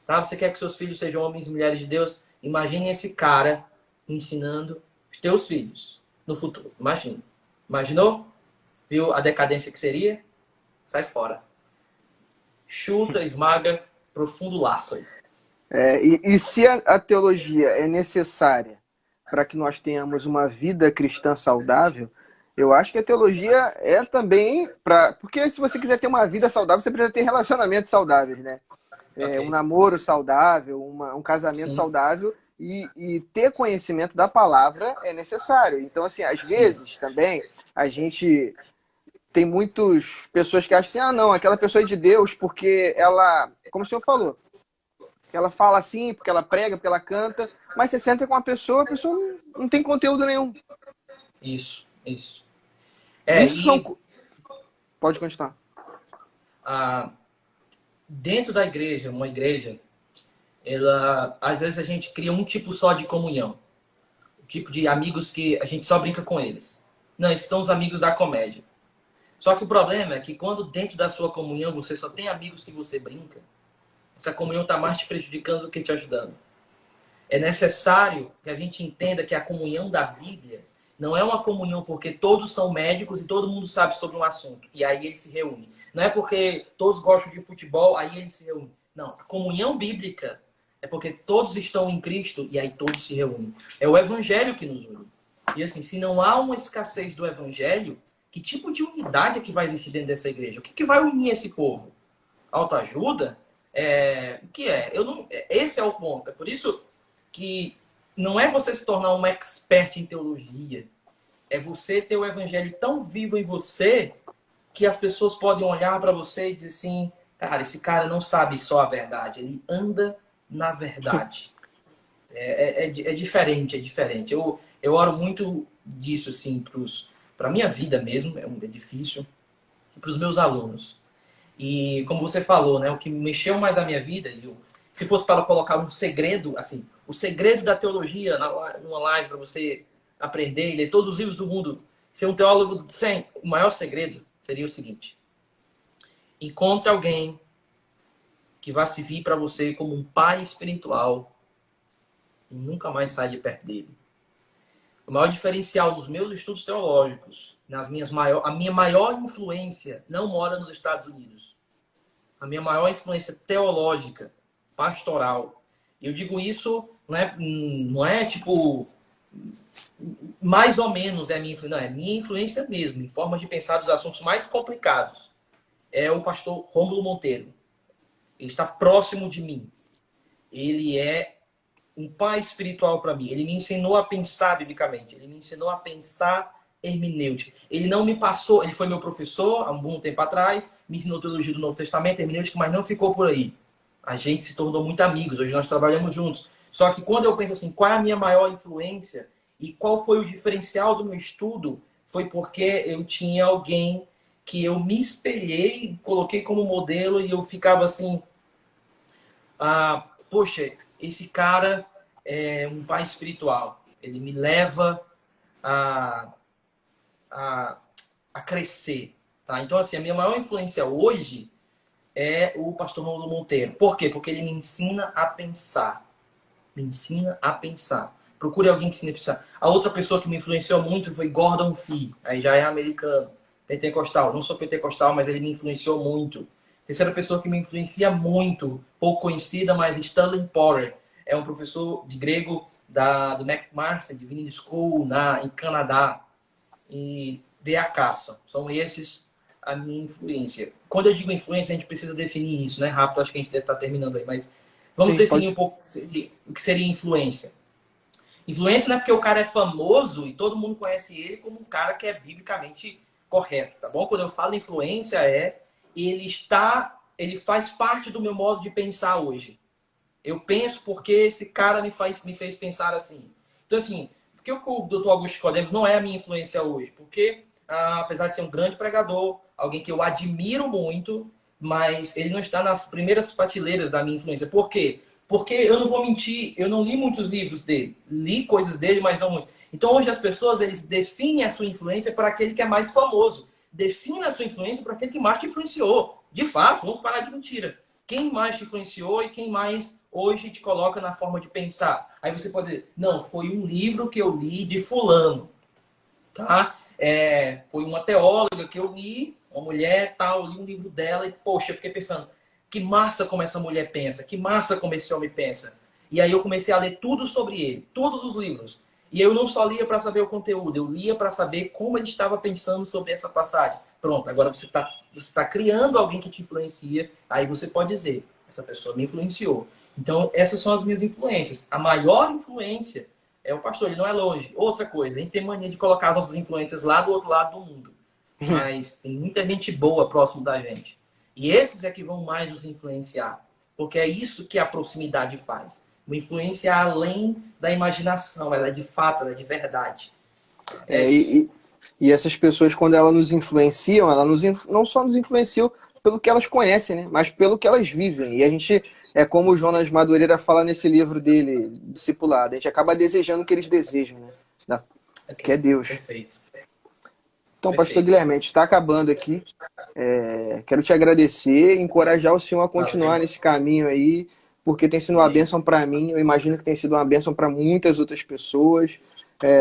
Tá? Você quer que seus filhos sejam homens e mulheres de Deus? Imagine esse cara ensinando os teus filhos no futuro. Imagine. Imaginou? Viu a decadência que seria? Sai fora. Chuta, esmaga, profundo laço aí. E se a teologia é necessária para que nós tenhamos uma vida cristã saudável, eu acho que a teologia é também para... Porque se você quiser ter uma vida saudável, você precisa ter relacionamentos saudáveis, né? Okay. Um namoro saudável, um casamento Sim. saudável e ter conhecimento da palavra é necessário. Então, assim, às vezes também a gente... Tem muitas pessoas que acham assim, não, aquela pessoa é de Deus porque ela, como o senhor falou, ela fala assim, porque ela prega, porque ela canta, mas você senta com a pessoa não tem conteúdo nenhum. Isso. Pode continuar. Dentro da igreja, uma igreja, às vezes a gente cria um tipo só de comunhão. Um tipo de amigos que a gente só brinca com eles. Não, esses são os amigos da comédia. Só que o problema é que quando dentro da sua comunhão você só tem amigos que você brinca, essa comunhão está mais te prejudicando do que te ajudando. É necessário que a gente entenda que a comunhão da Bíblia não é uma comunhão porque todos são médicos e todo mundo sabe sobre um assunto. E aí eles se reúnem. Não é porque todos gostam de futebol, aí eles se reúnem. Não, a comunhão bíblica é porque todos estão em Cristo e aí todos se reúnem. É o Evangelho que nos une. E assim, se não há uma escassez do Evangelho, que tipo de unidade é que vai existir dentro dessa igreja? O que vai unir esse povo? Autoajuda? O que é? Esse é o ponto. É por isso que não é você se tornar um expert em teologia. É você ter o evangelho tão vivo em você que as pessoas podem olhar para você e dizer assim, cara, esse cara não sabe só a verdade, ele anda na verdade. É diferente, é diferente. Eu oro muito disso, assim, para a minha vida mesmo, é difícil, e para os meus alunos. E como você falou, né, o que mexeu mais na minha vida, se fosse para colocar um segredo, assim, o segredo da teologia numa live para você aprender e ler todos os livros do mundo, ser um teólogo de 100, o maior segredo seria o seguinte: encontre alguém que vai servir para você como um pai espiritual e nunca mais saia de perto dele. O maior diferencial dos meus estudos teológicos, a minha maior influência não mora nos Estados Unidos. A minha maior influência teológica, pastoral. Eu digo isso, não é tipo, mais ou menos é a minha influência. Não, é minha influência mesmo, em forma de pensar dos assuntos mais complicados. É o pastor Rômulo Monteiro. Ele está próximo de mim. Ele é um pai espiritual para mim. Ele me ensinou a pensar biblicamente. Ele me ensinou a pensar hermenêutica. Ele não me passou... Ele foi meu professor há um bom tempo atrás. Me ensinou teologia do Novo Testamento, hermenêutica, mas não ficou por aí. A gente se tornou muito amigos. Hoje nós trabalhamos juntos. Só que quando eu penso assim, qual é a minha maior influência e qual foi o diferencial do meu estudo, foi porque eu tinha alguém que eu me espelhei, coloquei como modelo e eu ficava assim... poxa, esse cara é um pai espiritual. Ele me leva a crescer. Tá? Então, assim, a minha maior influência hoje é o pastor Rômulo Monteiro. Por quê? Porque ele me ensina a pensar. Me ensina a pensar. Procure alguém que ensine a pensar. A outra pessoa que me influenciou muito foi Gordon Fee. Aí já é americano. Pentecostal. Não sou pentecostal, mas ele me influenciou muito. Terceira pessoa que me influencia muito, pouco conhecida, mas Stanley Porter. É um professor de grego do McMaster Divine School em Canadá. E D.A. Carson. São esses a minha influência. Quando eu digo influência, a gente precisa definir isso, né? Rápido, acho que a gente deve estar terminando aí, mas vamos definir um pouco o que seria influência. Influência não é porque o cara é famoso e todo mundo conhece ele como um cara que é biblicamente correto, tá bom? Quando eu falo influência ele faz parte do meu modo de pensar hoje. Eu penso porque esse cara me fez pensar assim. Então, assim, que o Dr. Augusto Nicodemos não é a minha influência hoje? Porque, apesar de ser um grande pregador, alguém que eu admiro muito, mas ele não está nas primeiras prateleiras da minha influência. Por quê? Porque eu não vou mentir, eu não li muitos livros dele. Li coisas dele, mas não muito. Então, hoje as pessoas, eles definem a sua influência para aquele que é mais famoso. Defina a sua influência para aquele que mais te influenciou. De fato, vamos parar de mentira. Quem mais te influenciou e quem mais hoje te coloca na forma de pensar. Aí você pode dizer, não, foi um livro que eu li de fulano. Tá? Foi uma teóloga que eu li, uma mulher, tal, eu li um livro dela e, poxa, eu fiquei pensando, que massa como essa mulher pensa, que massa como esse homem pensa. E aí eu comecei a ler tudo sobre ele, todos os livros. E eu não só lia para saber o conteúdo, eu lia para saber como ele estava pensando sobre essa passagem. Pronto, agora você tá criando alguém que te influencia, aí você pode dizer, essa pessoa me influenciou. Então, essas são as minhas influências. A maior influência é o pastor, ele não é longe. Outra coisa, a gente tem mania de colocar as nossas influências lá do outro lado do mundo. Mas tem muita gente boa próximo da gente. E esses é que vão mais nos influenciar. Porque é isso que a proximidade faz. Uma influência além da imaginação. Ela é de fato, ela é de verdade. E essas pessoas, quando elas nos influenciam, não só nos influenciam pelo que elas conhecem, né? Mas pelo que elas vivem. E a gente, como o Jonas Madureira fala nesse livro dele, Discipulado, a gente acaba desejando o que eles desejam, né? Que é Deus. Perfeito. Então, Pastor Guilherme, a gente está acabando aqui. Quero te agradecer e encorajar o senhor a continuar nesse caminho aí, porque tem sido uma bênção para mim. Eu imagino que tem sido uma bênção para muitas outras pessoas.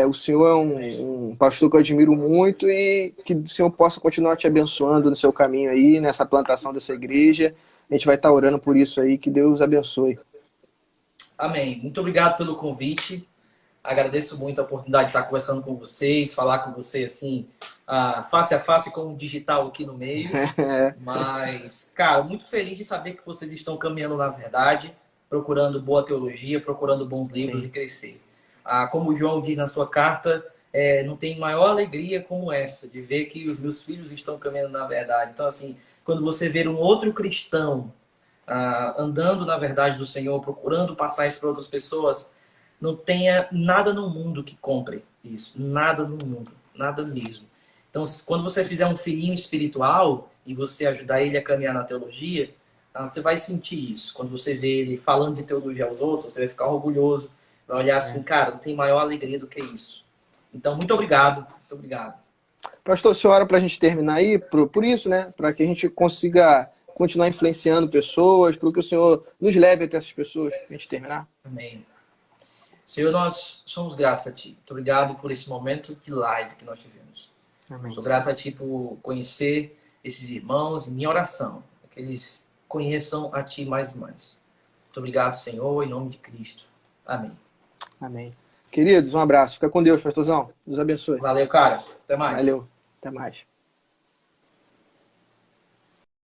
O senhor é um pastor que eu admiro muito e que o senhor possa continuar te abençoando no seu caminho aí, nessa plantação dessa igreja. A gente vai estar orando por isso aí. Que Deus abençoe. Amém. Muito obrigado pelo convite. Agradeço muito a oportunidade de estar conversando com vocês, falar com vocês assim, face a face com o digital aqui no meio. Mas, cara, muito feliz de saber que vocês estão caminhando na verdade, procurando boa teologia, procurando bons livros e crescer. Como o João diz na sua carta, não tem maior alegria como essa, de ver que os meus filhos estão caminhando na verdade. Então, assim, quando você ver um outro cristão andando na verdade do Senhor, procurando passar isso para outras pessoas, não tenha nada no mundo que compre isso. Nada no mundo. Nada mesmo. Então, quando você fizer um filhinho espiritual e você ajudar ele a caminhar na teologia, você vai sentir isso. Quando você vê ele falando de teologia aos outros, você vai ficar orgulhoso. Vai olhar assim, cara, não tem maior alegria do que isso. Então, muito obrigado. Muito obrigado. Pastor, o senhor ora para a gente terminar aí, por isso, né? Para que a gente consiga continuar influenciando pessoas, para que o senhor nos leve até essas pessoas, para a gente terminar. Amém. Senhor, nós somos gratos a Ti. Muito obrigado por esse momento de live que nós tivemos. Amém. Sou grato a Ti por conhecer esses irmãos. Minha oração é que eles conheçam a Ti mais e mais. Muito obrigado, Senhor, em nome de Cristo. Amém. Amém. Queridos, um abraço. Fica com Deus, pastorzão. Deus abençoe. Valeu, cara. Até mais. Valeu. Até mais.